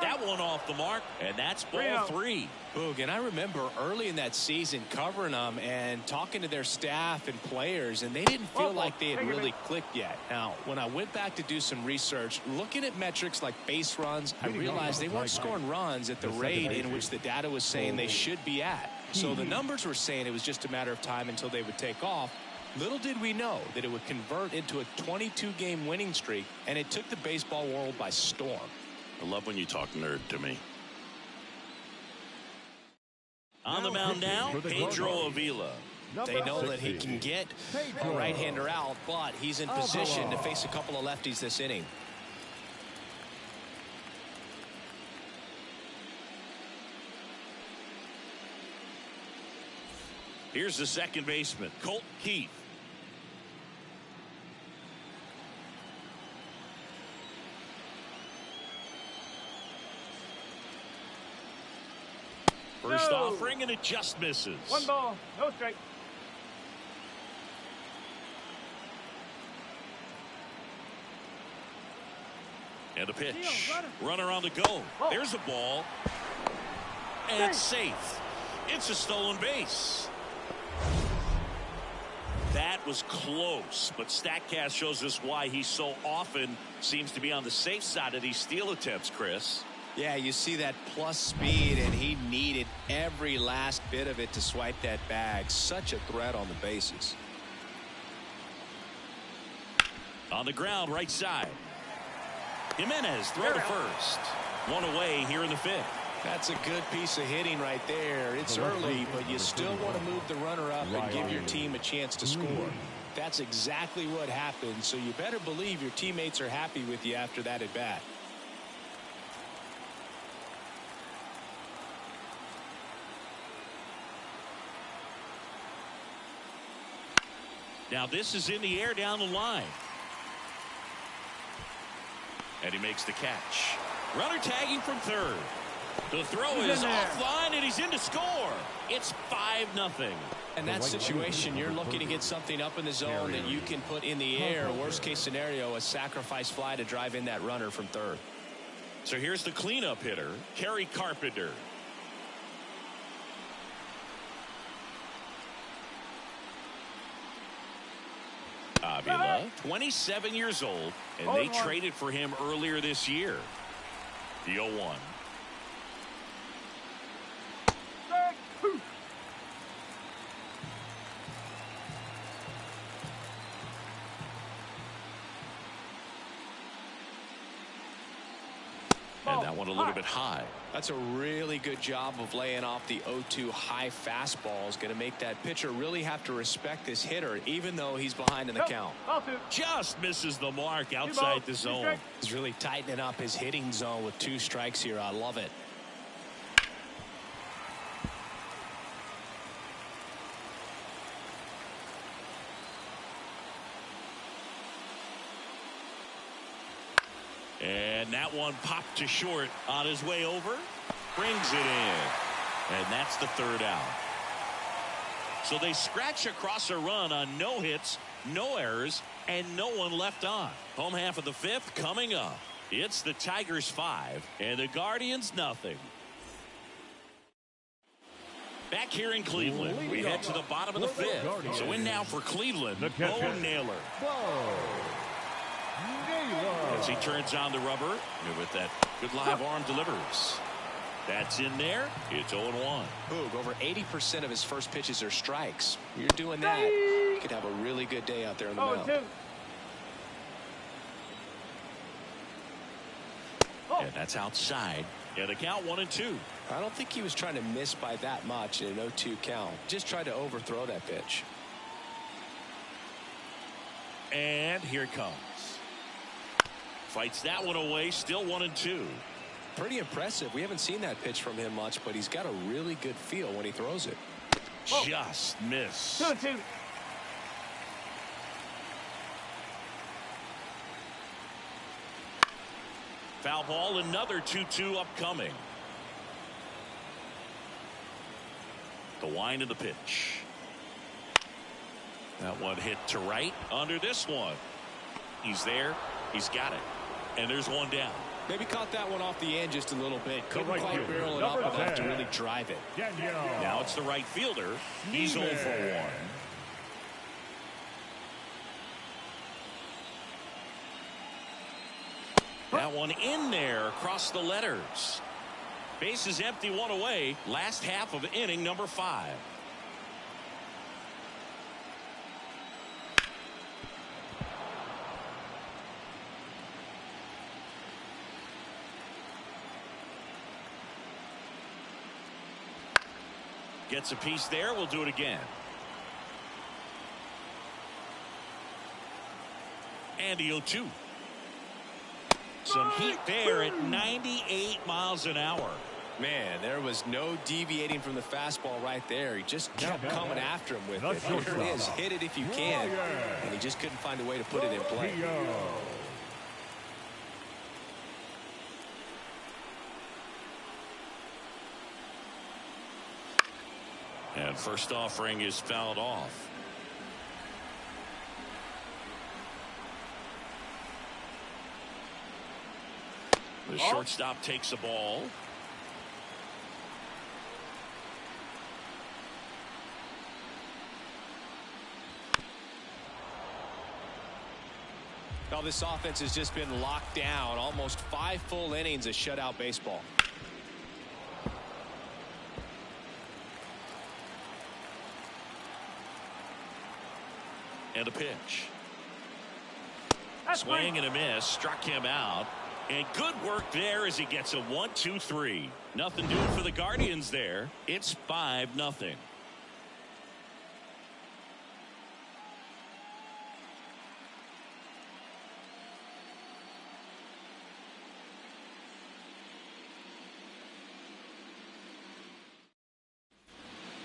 That one off the mark, and that's ball 3. Boog, and I remember early in that season covering them and talking to their staff and players, and they didn't feel like they had really clicked yet. Now, when I went back to do some research, looking at metrics like base runs, I realized they weren't scoring runs at the rate in which the data was saying they should be at. So the numbers were saying it was just a matter of time until they would take off. Little did we know that it would convert into a 22-game winning streak, and it took the baseball world by storm. I love when you talk nerd to me. On the mound now, Pedro Avila. They know that he can get a right-hander out, but he's in position to face a couple of lefties this inning. Here's the second baseman, Colt Keith. First offering, and it just misses. 1 ball, no strike. And the pitch. Runner on the go. There's a ball. And it's safe. It's a stolen base. That was close, but StatCast shows us why he so often seems to be on the safe side of these steal attempts, Chris. Yeah, you see that plus speed, and he needed every last bit of it to swipe that bag. Such a threat on the bases. On the ground, right side. Jimenez, throw to first. 1 away here in the 5th. That's a good piece of hitting right there. It's early, but you still want to move the runner up and give your team a chance to score. That's exactly what happened, so you better believe your teammates are happy with you after that at bat. Now this is in the air down the line. And he makes the catch. Runner tagging from third. The throw is offline, and he's in to score. It's 5-0. In that situation, you're looking to get something up in the zone that you can put in the air. Worst case scenario, a sacrifice fly to drive in that runner from third. So here's the cleanup hitter, Kerry Carpenter. Avila, 27 years old, and they traded for him earlier this year. The 0-1. And that one a little bit high. That's a really good job of laying off the 0-2 high fastball. Is going to make that pitcher really have to respect this hitter, even though he's behind in the count. Just misses the mark outside the zone. He's really tightening up his hitting zone with 2 strikes here. I love it. And that one popped to short on his way over. Brings it in. And that's the third out. So they scratch across a run on no hits, no errors, and no one left on. Home half of the fifth coming up. It's the Tigers 5 and the Guardians nothing. Back here in Cleveland, we head to the bottom of the fifth. So in now for Cleveland, Bo Naylor. As he turns on the rubber, and with that good live arm delivers. That's in there. It's 0-1. Boog, over 80% of his first pitches are strikes. You're doing that, you could have a really good day out there in the mound. And that's outside. And the count 1-2. I don't think he was trying to miss by that much in an 0-2 count. Just tried to overthrow that pitch. And here it comes. Fights that one away. Still 1-2. Pretty impressive. We haven't seen that pitch from him much, but he's got a really good feel when he throws it. Just missed. 2-2. Foul ball, another 2-2 upcoming. The wind of the pitch. That one hit to right. Under this one. He's there. He's got it. And there's one down. Maybe caught that one off the end just a little bit. Couldn't quite barrel it up enough to really drive it. Now it's the right fielder. He's 0 for 1. That one in there across the letters. Base is empty, one away. Last half of inning number 5. Gets a piece there. We'll do it again. And the 0-2. Some heat there at 98 miles an hour. Man, there was no deviating from the fastball right there. He just kept coming after him with it. Here it is. Hit it if you can. And he just couldn't find a way to put it in play. And first offering is fouled off. The shortstop takes the ball. Now this offense has just been locked down. Almost 5 full innings of shutout baseball. And a pitch. Swing and a miss. Struck him out. And good work there as he gets a 1-2-3. Nothing doing for the Guardians there. It's 5-0.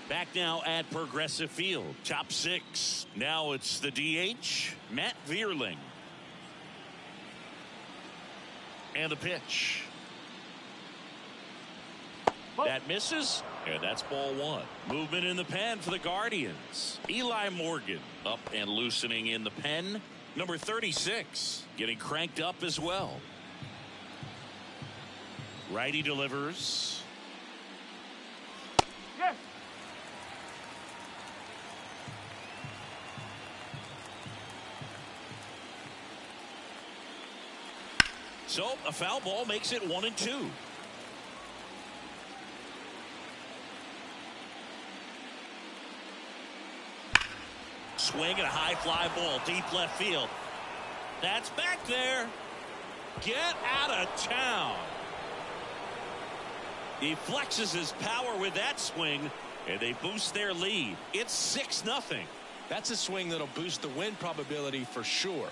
Back now at Progressive Field. Top 6. Now it's the DH, Matt Vierling. And a pitch. That misses, and that's ball 1. Movement in the pen for the Guardians. Eli Morgan up and loosening in the pen. Number 36 getting cranked up as well. Righty delivers. Yes. So a foul ball makes it 1-2. Swing and a high fly ball deep left field. That's back there. Get out of town. He flexes his power with that swing, and they boost their lead. It's 6-0. That's a swing that'll boost the win probability for sure.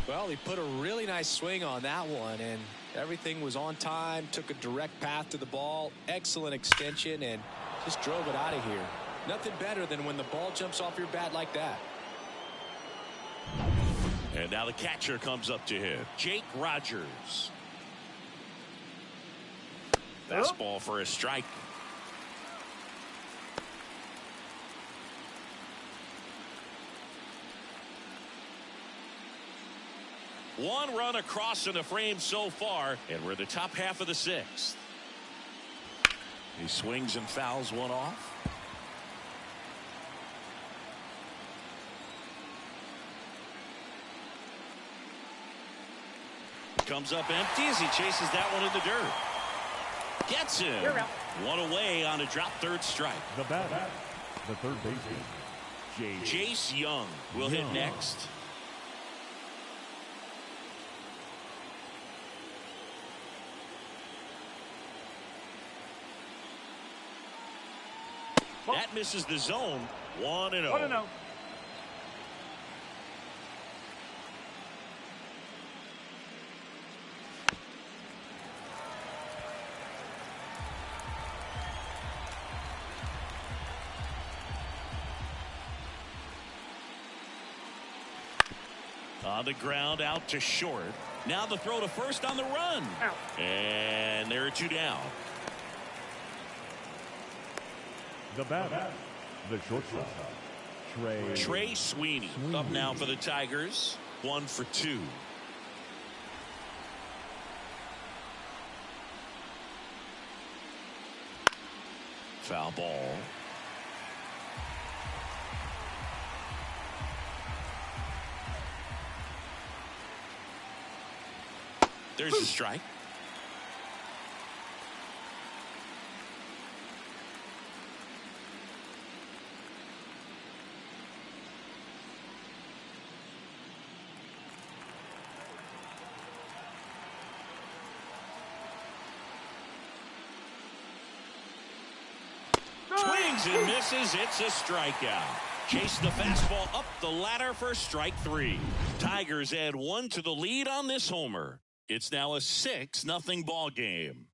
Well, he put a really nice swing on that one, and everything was on time. Took a direct path to the ball. Excellent extension, and Just drove it out of here. Nothing better than when the ball jumps off your bat like that. And now the catcher comes up to him, Jake Rogers. Fastball for a strike. One run across in the frame so far, and we're in the top half of the sixth. He swings and fouls one off. Comes up empty as he chases that one in the dirt. Gets him. One away on a drop third strike. The batter, the third baseman, Jace Young will hit next. That misses the zone. 1-0. 1-0. On the ground, out to short. Now the throw to first on the run. Out. And there are two down. the batter, the shortstop, Trey Sweeney up now for the Tigers. 1 for 2. Foul ball. There's a strike. Swings and misses. It's a strikeout. Chase the fastball up the ladder for strike 3. Tigers add 1 to the lead on this homer. It's now a 6-0 ball game.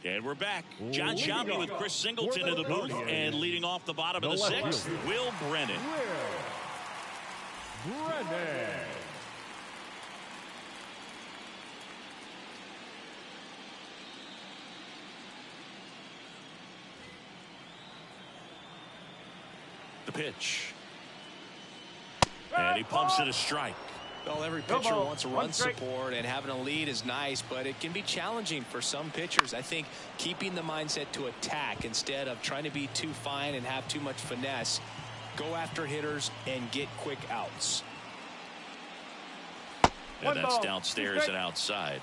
And we're back. John Sciambi with Chris Singleton in the booth, and leading off the bottom of the 6th, Will Brennan. The pitch. And he pumps it a strike. Well, every pitcher wants a run support, and having a lead is nice, but it can be challenging for some pitchers. I think keeping the mindset to attack instead of trying to be too fine and have too much finesse. Go after hitters and get quick outs. And that's downstairs and outside.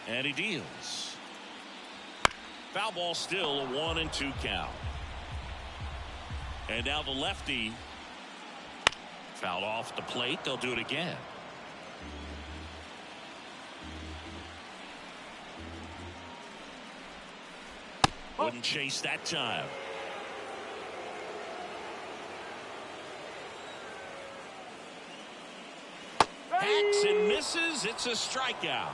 And he deals. Foul ball, still a 1-2 count. And now the lefty fouled off the plate. They'll do it again. Wouldn't chase that time. Hacks and misses. It's a strikeout.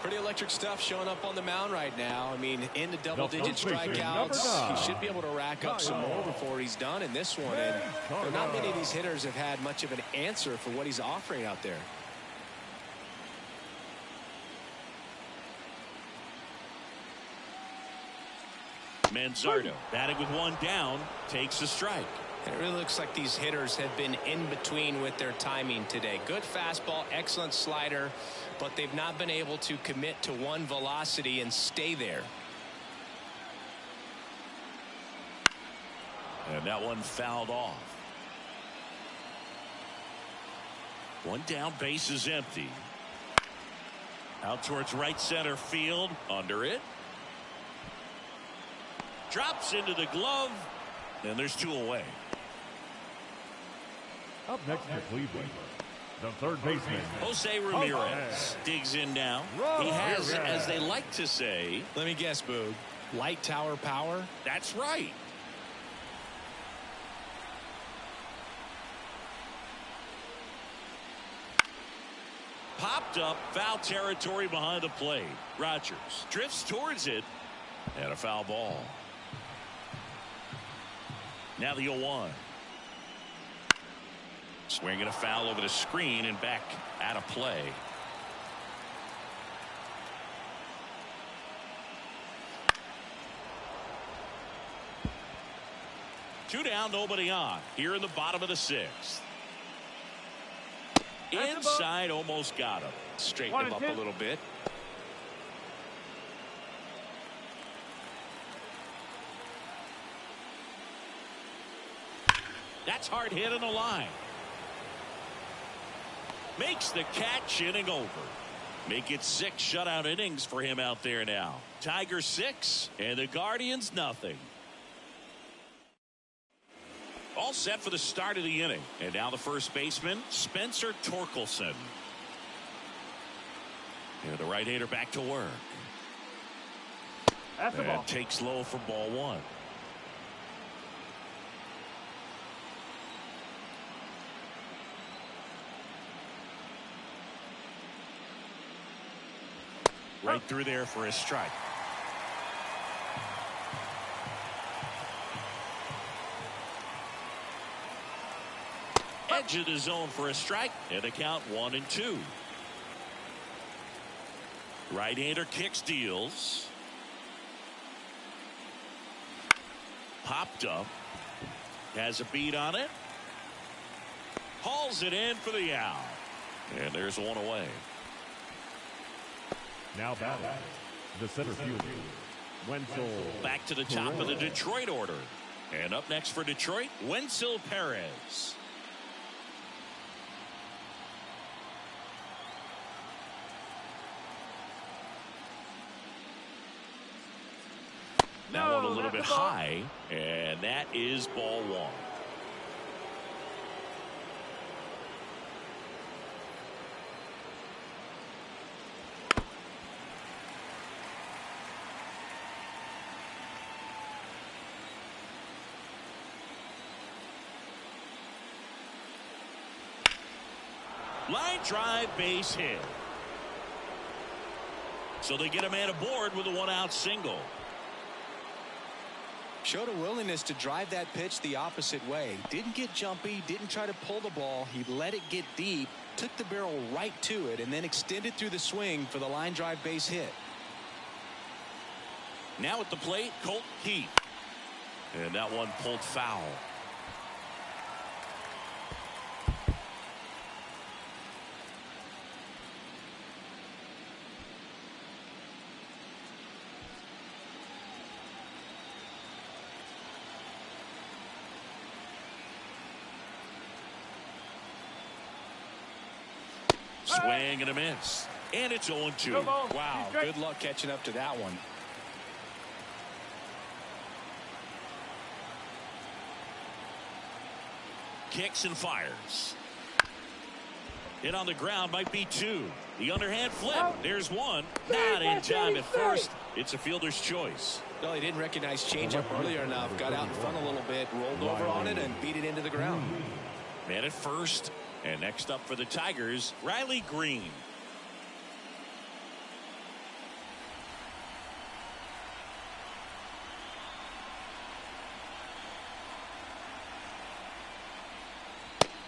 Pretty electric stuff showing up on the mound right now. I mean, in the double-digit strikeouts, he should be able to rack up some more before he's done in this one. And not many of these hitters have had much of an answer for what he's offering out there. Manzardo batting with 1 down, takes a strike. And it really looks like these hitters have been in between with their timing today. Good fastball, excellent slider, but they've not been able to commit to one velocity and stay there. And that one fouled off. 1 down, base is empty. Out towards right center field, under it. Drops into the glove, and there's 2 away. Up next for Cleveland, The third baseman, Jose Ramirez digs in now. He has, as they like to say, let me guess, Boog, light tower power? That's right. Popped up, foul territory behind the plate. Rogers drifts towards it, and a foul ball. Now the 0-1. Swinging a foul over the screen and back out of play. Two down, nobody on. Here in the bottom of the 6th. Inside, almost got him. Straighten him up a little bit. That's hard hit on the line. Makes the catch, inning over. Make it 6 shutout innings for him out there now. Tigers 6 and the Guardians nothing. All set for the start of the inning. And now the first baseman, Spencer Torkelson. And the right-hander back to work. That's the ball. Takes low for ball 1. Right through there for a strike. Edge of the zone for a strike, and a count 1-2. Right-hander kicks, deals. Popped up. Has a beat on it. Hauls it in for the out. And there's one away. now batting, the center fielder, Wenzel. Back to the top of the Detroit order. And up next for Detroit, Wenzel Perez. That one a little bit high, and that is ball 1. Line drive, base hit. So they get a man aboard with a 1-out single. Showed a willingness to drive that pitch the opposite way. Didn't get jumpy, didn't try to pull the ball. He let it get deep, took the barrel right to it, and then extended through the swing for the line drive base hit. Now at the plate, Colt Heath. And that one pulled foul. Swing and a miss. And it's 0-2. Wow, good luck catching up to that one. Kicks and fires. Hit on the ground, might be 2. The underhand flip. There's 1. Not in time at first. It's a fielder's choice. No, he didn't recognize changeup earlier enough. Got out in front a little bit, rolled over on it, and beat it into the ground. Man at first. And next up for the Tigers, Riley Green.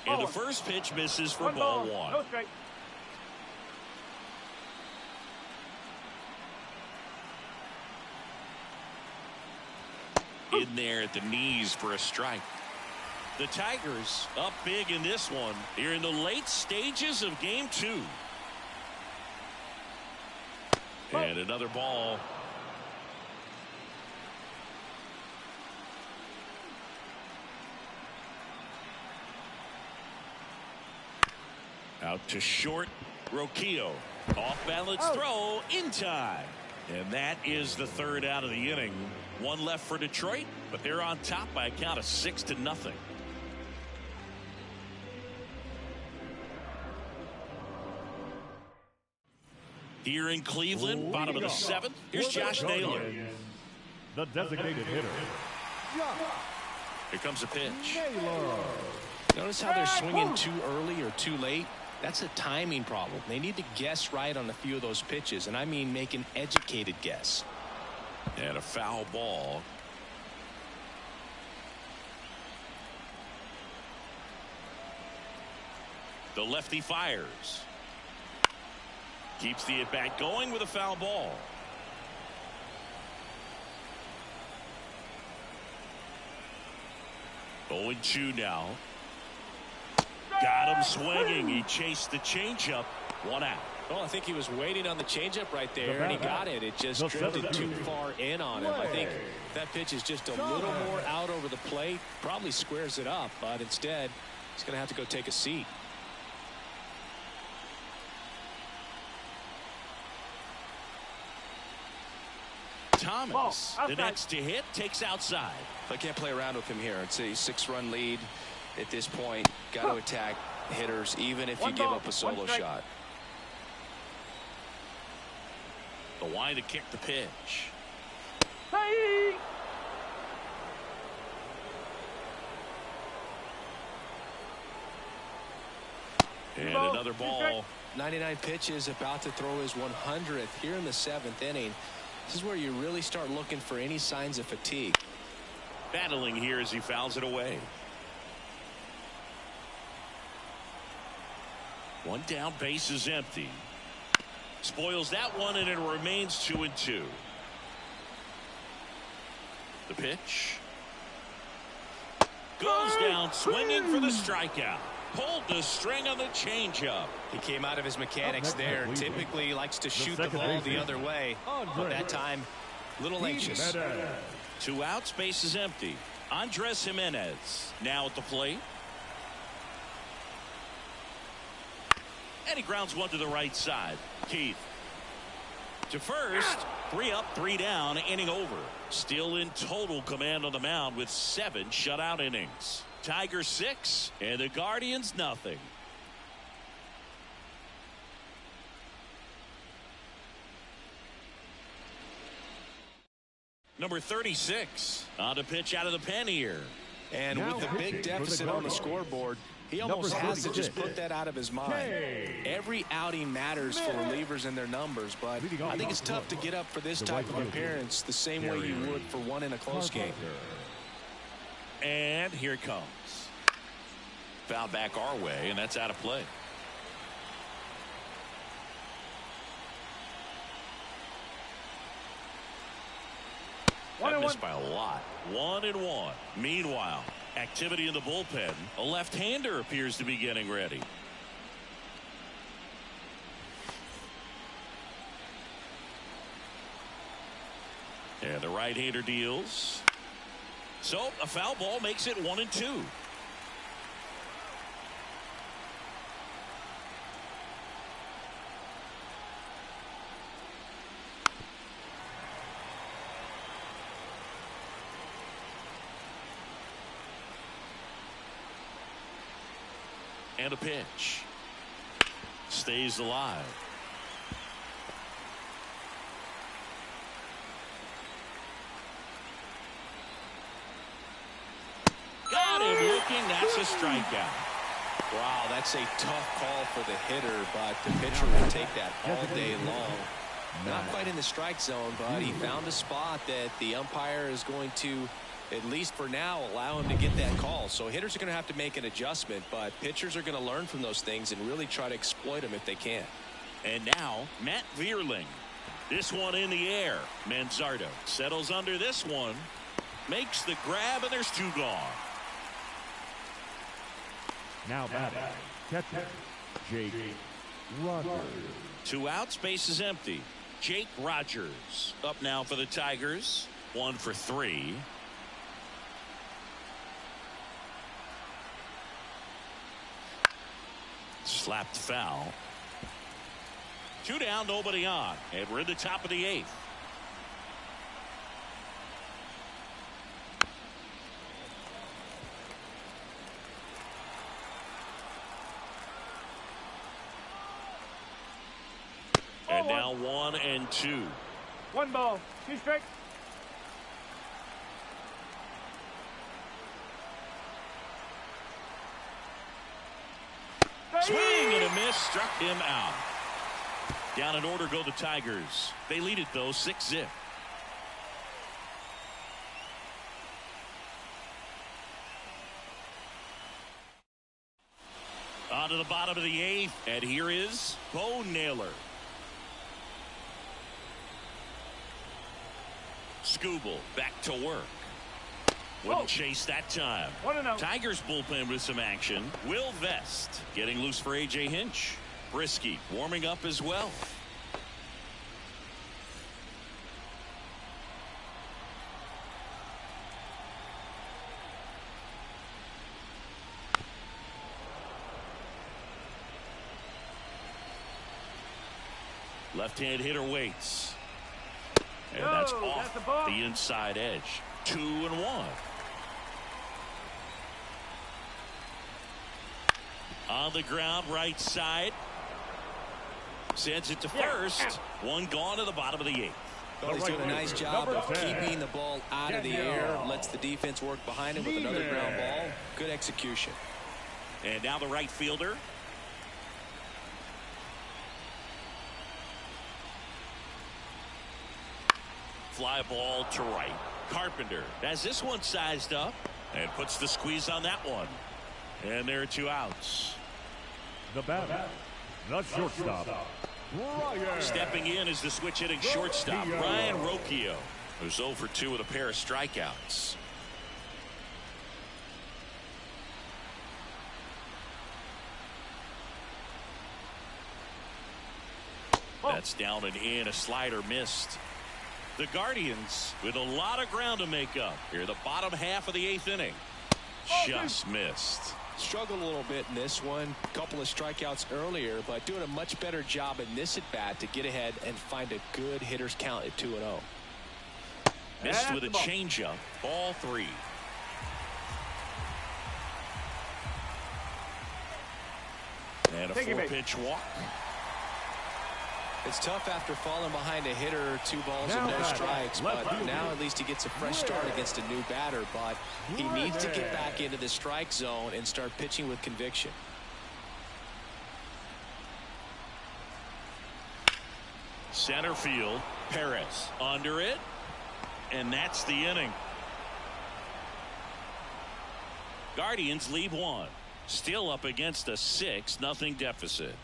And the first pitch misses for ball 1. No strike. In there at the knees for a strike. The Tigers up big in this one. Here in the late stages of game 2. And another ball. Out to short. Roquillo. Off balance throw in time. And that is the 3rd out of the inning. 1 left for Detroit, but they're on top by a count of 6-0. Here in Cleveland, bottom of the 7th, here's Josh Naylor. The designated hitter. Here comes a pitch. Notice how they're swinging too early or too late? That's a timing problem. They need to guess right on a few of those pitches, and I mean make an educated guess. And a foul ball. The lefty fires. Keeps the at-bat going with a foul ball. Oh, 0-2 now. Got him swinging. He chased the changeup. 1 out. Well, I think he was waiting on the changeup right there, and he got it. It just drifted too far in on him. I think that pitch is just a little more out over the plate. Probably squares it up, but instead, he's going to have to go take a seat. Thomas, the next to hit, takes outside. I can't play around with him here. It's a 6-run lead at this point. Got to attack hitters, even if you give up a solo shot. The wind to kick the pitch. Hey! And another ball. 99 pitches, about to throw his 100th here in the 7th inning. This is where you really start looking for any signs of fatigue. Battling here as he fouls it away. 1 down, base is empty. Spoils that one, and it remains 2-2. The pitch. Goes down swinging for the strikeout. Pulled the string on the changeup. He came out of his mechanics there. Typically he likes to shoot the ball the other way, but that time a little anxious. 2 outs, base is empty. Andres Jimenez now at the plate. And he grounds one to the right side. Keith to first. 3 up, 3 down, inning over. Still in total command on the mound with 7 shutout innings. Tigers 6 and the Guardians nothing. Number 36 on to pitch out of the pen here. And with the big deficit on the scoreboard, he almost has to just put that out of his mind. Every outing matters for relievers and their numbers, but I think it's tough to get up for this type of appearance the same way you would for one in a close game. And here it comes. Foul back our way, and that's out of play. That missed by a lot. 1-1. Meanwhile, activity in the bullpen. A left-hander appears to be getting ready. And the right-hander deals. So a foul ball makes it 1-2. And a pitch. Stays alive. Got him looking. That's a strikeout. Wow, that's a tough call for the hitter, but the pitcher will take that all day long. Not quite in the strike zone, but he found a spot that the umpire is going to, at least for now, allow him to get that call. So hitters are going to have to make an adjustment, but pitchers are going to learn from those things and really try to exploit them if they can. And now Matt Vierling. This one in the air. Manzardo settles under this one. Makes the grab, and there's 2 gone. Now batting, catcher, Jake Rogers. 2 outs, base is empty. Jake Rogers up now for the Tigers. 1 for 3. Slapped foul. 2 down, nobody on, and we're in the top of the 8th. And And now 1-2. 1 ball. 2 strikes. Swing and a miss, struck him out. Down in order go the Tigers. They lead it though 6-0. On to the bottom of the 8th, and here is Bo Naylor. Skubal back to work. Wouldn't chase that time. Tigers bullpen with some action. Will Vest getting loose for A.J. Hinch. Brisky warming up as well. Left-hand hitter waits. And that's off the inside edge. 2-1. On the ground, right side. Sends it to first. One gone to the bottom of the 8th. Well, he's doing a nice job of keeping the ball out of the air. Lets the defense work behind him with another ground ball. Good execution. And now the right fielder. Fly ball to right. Carpenter has this one sized up and puts the squeeze on that one. And there are 2 outs. The batter, the shortstop, Ryan. Stepping in is the switch hitting shortstop, Ryan Rocchio, who's 0 for 2 with a pair of strikeouts. That's down and in. A slider missed. The Guardians with a lot of ground to make up here. The bottom half of the 8th inning. Just missed. Struggled a little bit in this one. A couple of strikeouts earlier, but doing a much better job in this at bat to get ahead and find a good hitter's count at 2-0. Missed with a changeup. Ball 3. And a 4-pitch walk. It's tough after falling behind a hitter, 2 balls and no strikes, but now at least he gets a fresh start against a new batter, but he needs to get back into the strike zone and start pitching with conviction. Center field, Perez under it, and that's the inning. Guardians lead 1, still up against a 6-0 deficit.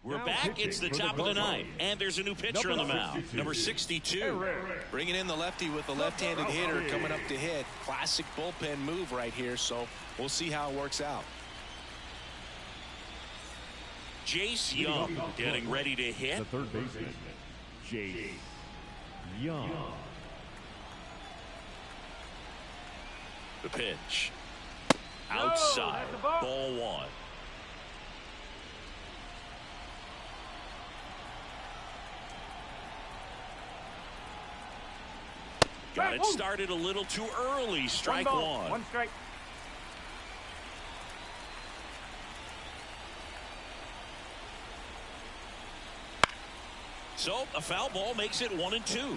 We're back. It's the top of the 9th, and there's a new pitcher on the mound, number 62. Bringing in the lefty with the left-handed hitter coming up to hit. Classic bullpen move right here, so we'll see how it works out. Jace Young getting ready to hit. The third baseman, Jace Young. The pitch. Outside. Ball 1. Got it started a little too early. Strike 1. 1 strike. So a foul ball makes it 1-2.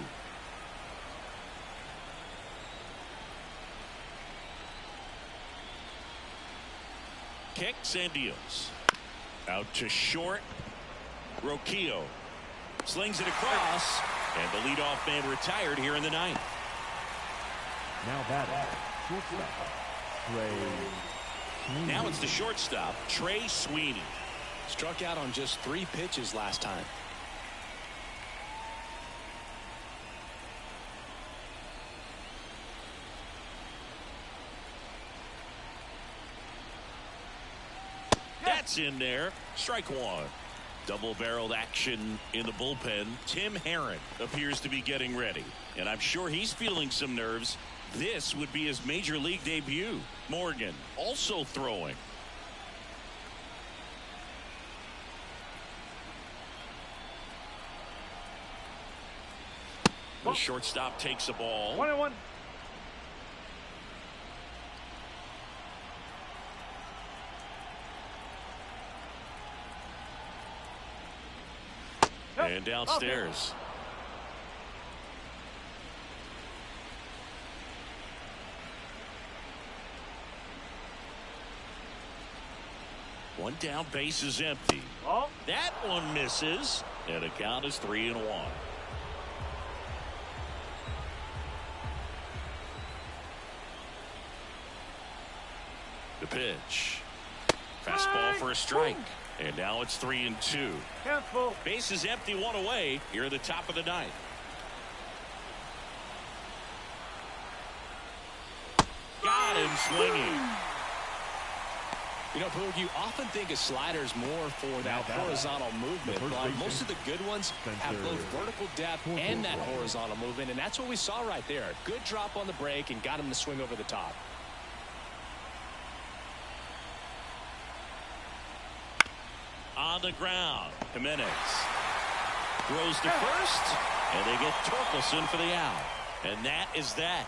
Kicks and deals. Out to short. Rocchio slings it across, and the leadoff man retired here in the 9th. Now batting, shortstop, Trey Sweeney. Now it's the shortstop, Trey Sweeney. Struck out on just 3 pitches last time. That's in there. Strike 1. Double-barreled action in the bullpen. Tim Herron appears to be getting ready, and I'm sure he's feeling some nerves. This would be his major league debut. Morgan also throwing. The shortstop takes a ball. 1-1. downstairs. One down, base is empty. Oh. That one misses, and the count is 3-1. The pitch. Fastball for a strike. And now it's 3-2. Careful. Base is empty, one away here at the top of the ninth. Got him swinging. You know, Boog, you often think of sliders more for that horizontal movement, but most of the good ones have both vertical depth and that horizontal movement, and that's what we saw right there. Good drop on the break and got him to swing over the top. On the ground, Jimenez throws to first, and they get Torkelson for the out. And that is that.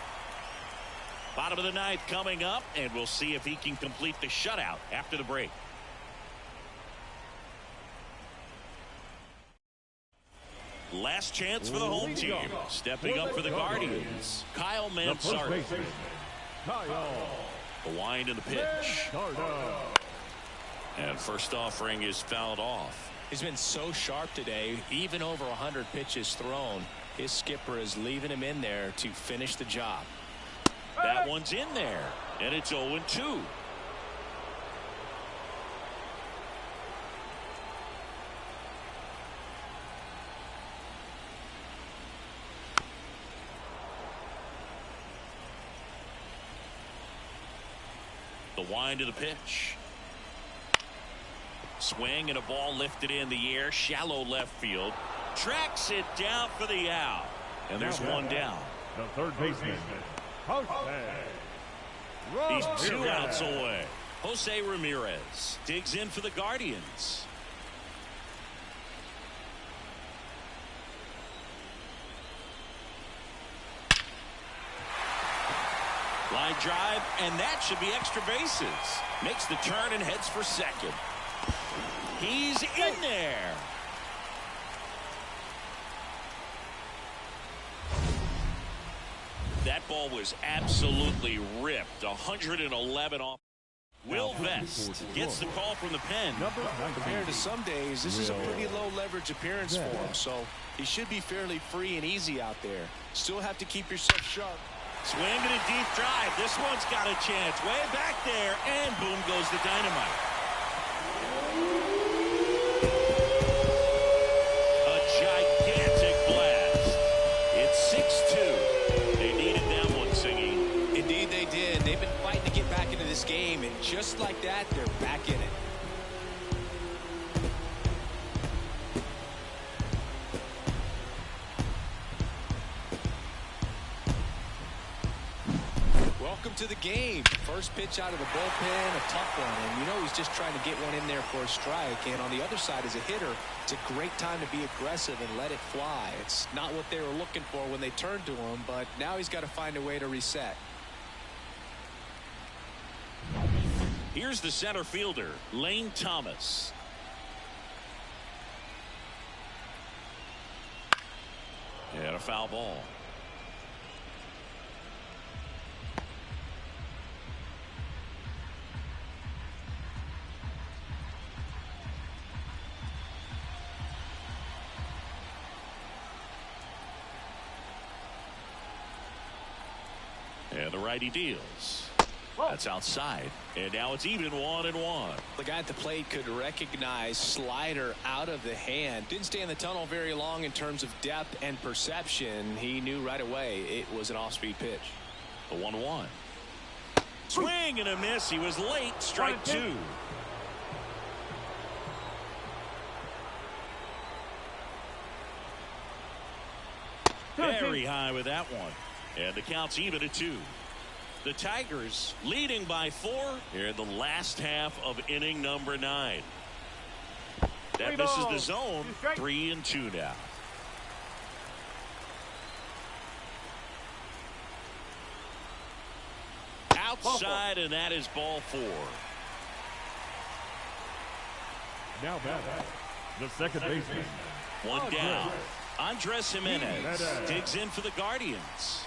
Bottom of the ninth coming up, and we'll see if he can complete the shutout after the break. Last chance for the home team. Stepping up for the Guardians, Kyle Mansard. The wind and the pitch. And first offering is fouled off. He's been so sharp today, even over 100 pitches thrown. His skipper is leaving him in there to finish the job. That one's in there, and it's 0-2. The wind to the pitch. Swing and a ball lifted in the air, shallow left field. Tracks it down for the out. And there's one down. The third baseman. He's 2 outs away. Jose Ramirez digs in for the Guardians. Line drive, and that should be extra bases. Makes the turn and heads for second. He's in there. That ball was absolutely ripped. 111 off. Will Vest gets the call from the pen. Compared to some days, this is a pretty low leverage appearance for him, so he should be fairly free and easy out there. Still have to keep yourself sharp. Swing and a deep drive. This one's got a chance. Way back there, and boom goes the dynamite. A gigantic blast. It's 6-2. They needed that one, Singy. Indeed they did. They've been fighting to get back into this game, and just like that, they're back in it. Welcome to the game. First pitch out of the bullpen, a tough one, and you know he's just trying to get one in there for a strike. And on the other side, as a hitter, it's a great time to be aggressive and let it fly. It's not what they were looking for when they turned to him, but now he's got to find a way to reset. Here's the center fielder, Lane Thomas. And a foul ball. And the righty deals. That's outside. And now it's even 1-1. The guy at the plate could recognize slider out of the hand. Didn't stay in the tunnel very long in terms of depth and perception. He knew right away it was an off-speed pitch. The 1-1. Swing and a miss. He was late. Strike 2. Very high with that one. And the count's even at 2. The Tigers leading by 4 here in the last half of inning number 9. That misses the zone. 3-2 now. Outside, and that is ball 4. Now batting, the second baseman, One down. Andres Jimenez digs in for the Guardians.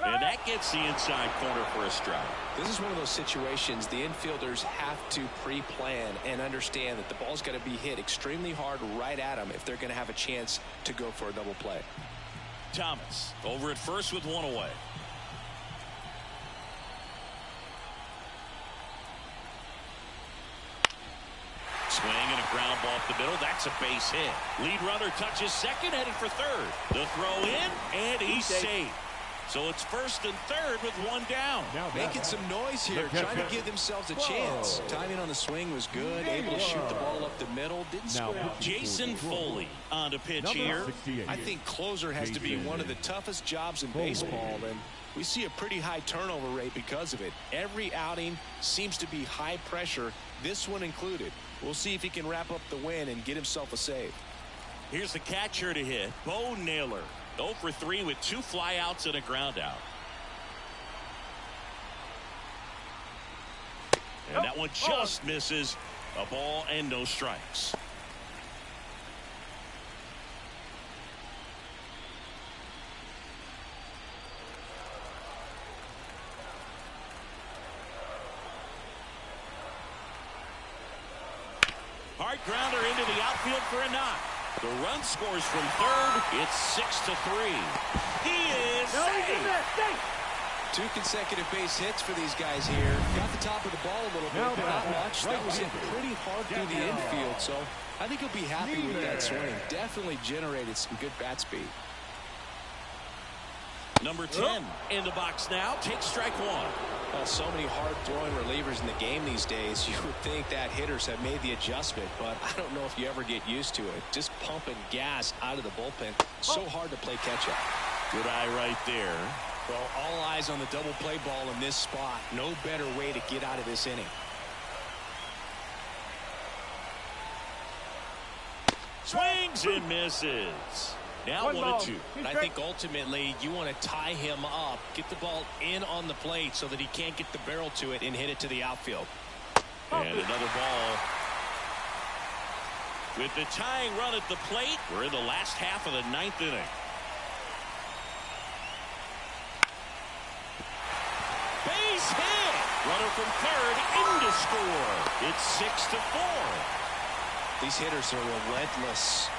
And that gets the inside corner for a strike. This is one of those situations the infielders have to pre-plan and understand that the ball's got to be hit extremely hard right at them if they're going to have a chance to go for a double play. Thomas over at first with one away. Swing and a ground ball up the middle. That's a base hit. Lead runner touches second, headed for third. The throw in, and he's safe. So it's first and third with one down. Making some noise here, trying to give themselves a chance. Timing on the swing was good, able to shoot the ball up the middle. Didn't score. Jason Foley on to pitch here. I think closer has to be one of the toughest jobs in baseball, and we see a pretty high turnover rate because of it. Every outing seems to be high pressure, this one included. We'll see if he can wrap up the win and get himself a save. Here's the catcher to hit, Bo Naylor. 0 for 3 with 2 flyouts and a ground out. And that one just misses. A ball and no strikes. Hard grounder into the outfield for a knock. The run scores from third. It's 6-3. He is safe. 2 consecutive base hits for these guys here. Got the top of the ball a little bit, but not much. That was hit pretty hard through the infield, so I think he'll be happy with that swing. Definitely generated some good bat speed. Number 10 in the box now. Takes strike one. Well, so many hard-throwing relievers in the game these days. You would think that hitters have made the adjustment, but I don't know if you ever get used to it. Just pumping gas out of the bullpen. So hard to play catch-up. Good eye right there. Well, all eyes on the double play ball in this spot. No better way to get out of this inning. Swings and misses. Now 1-2. And I think ultimately you want to tie him up, get the ball in on the plate so that he can't get the barrel to it and hit it to the outfield. And another ball. With the tying run at the plate, we're in the last half of the 9th inning. Base hit. Runner from third in to score. It's 6-4. These hitters are relentless.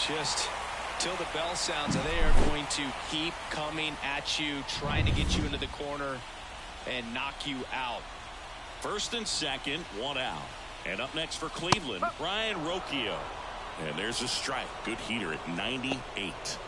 Just till the bell sounds, they are going to keep coming at you, trying to get you into the corner and knock you out. First and second, 1 out. And up next for Cleveland, Brian Rocchio. And there's a strike. Good heater at 98.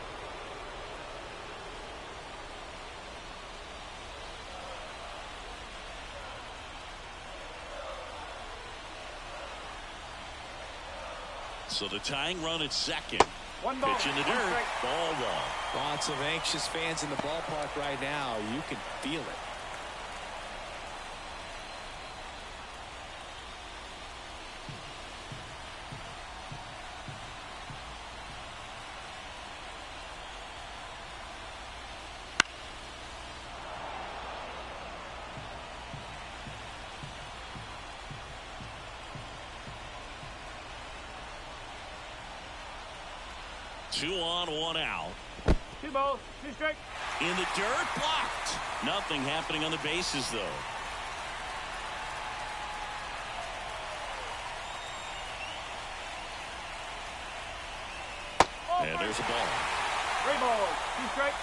So the tying run at second. Pitch in the dirt. Ball one. Lots of anxious fans in the ballpark right now. You can feel it. Two on, 1 out. 2 balls, 2 strikes. In the dirt, blocked. Nothing happening on the bases, though. And there's a ball. 3 balls, 2 strikes.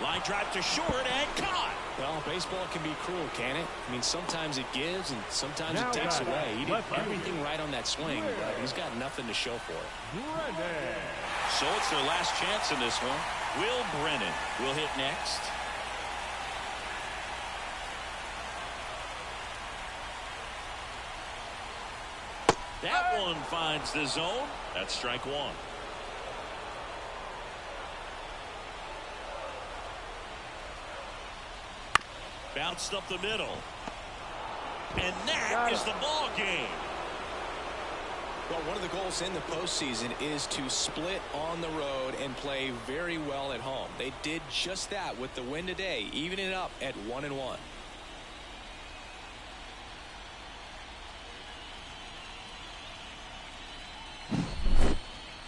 Line drive to short and caught. Well, baseball can be cruel, can it? I mean, sometimes it gives and sometimes it takes away. He did everything right on that swing, but he's got nothing to show for it. So it's their last chance in this one. Will Brennan will hit next. That one finds the zone. That's strike one. Bounced up the middle. And that is the ball game. Well, one of the goals in the postseason is to split on the road and play very well at home. They did just that with the win today, evening it up at 1-1.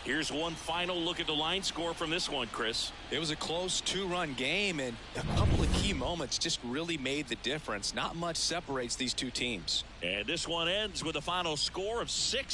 Here's one final look at the line score from this one, Chris. It was a close 2-run game, and a couple of key moments just really made the difference. Not much separates these two teams. And this one ends with a final score of 6.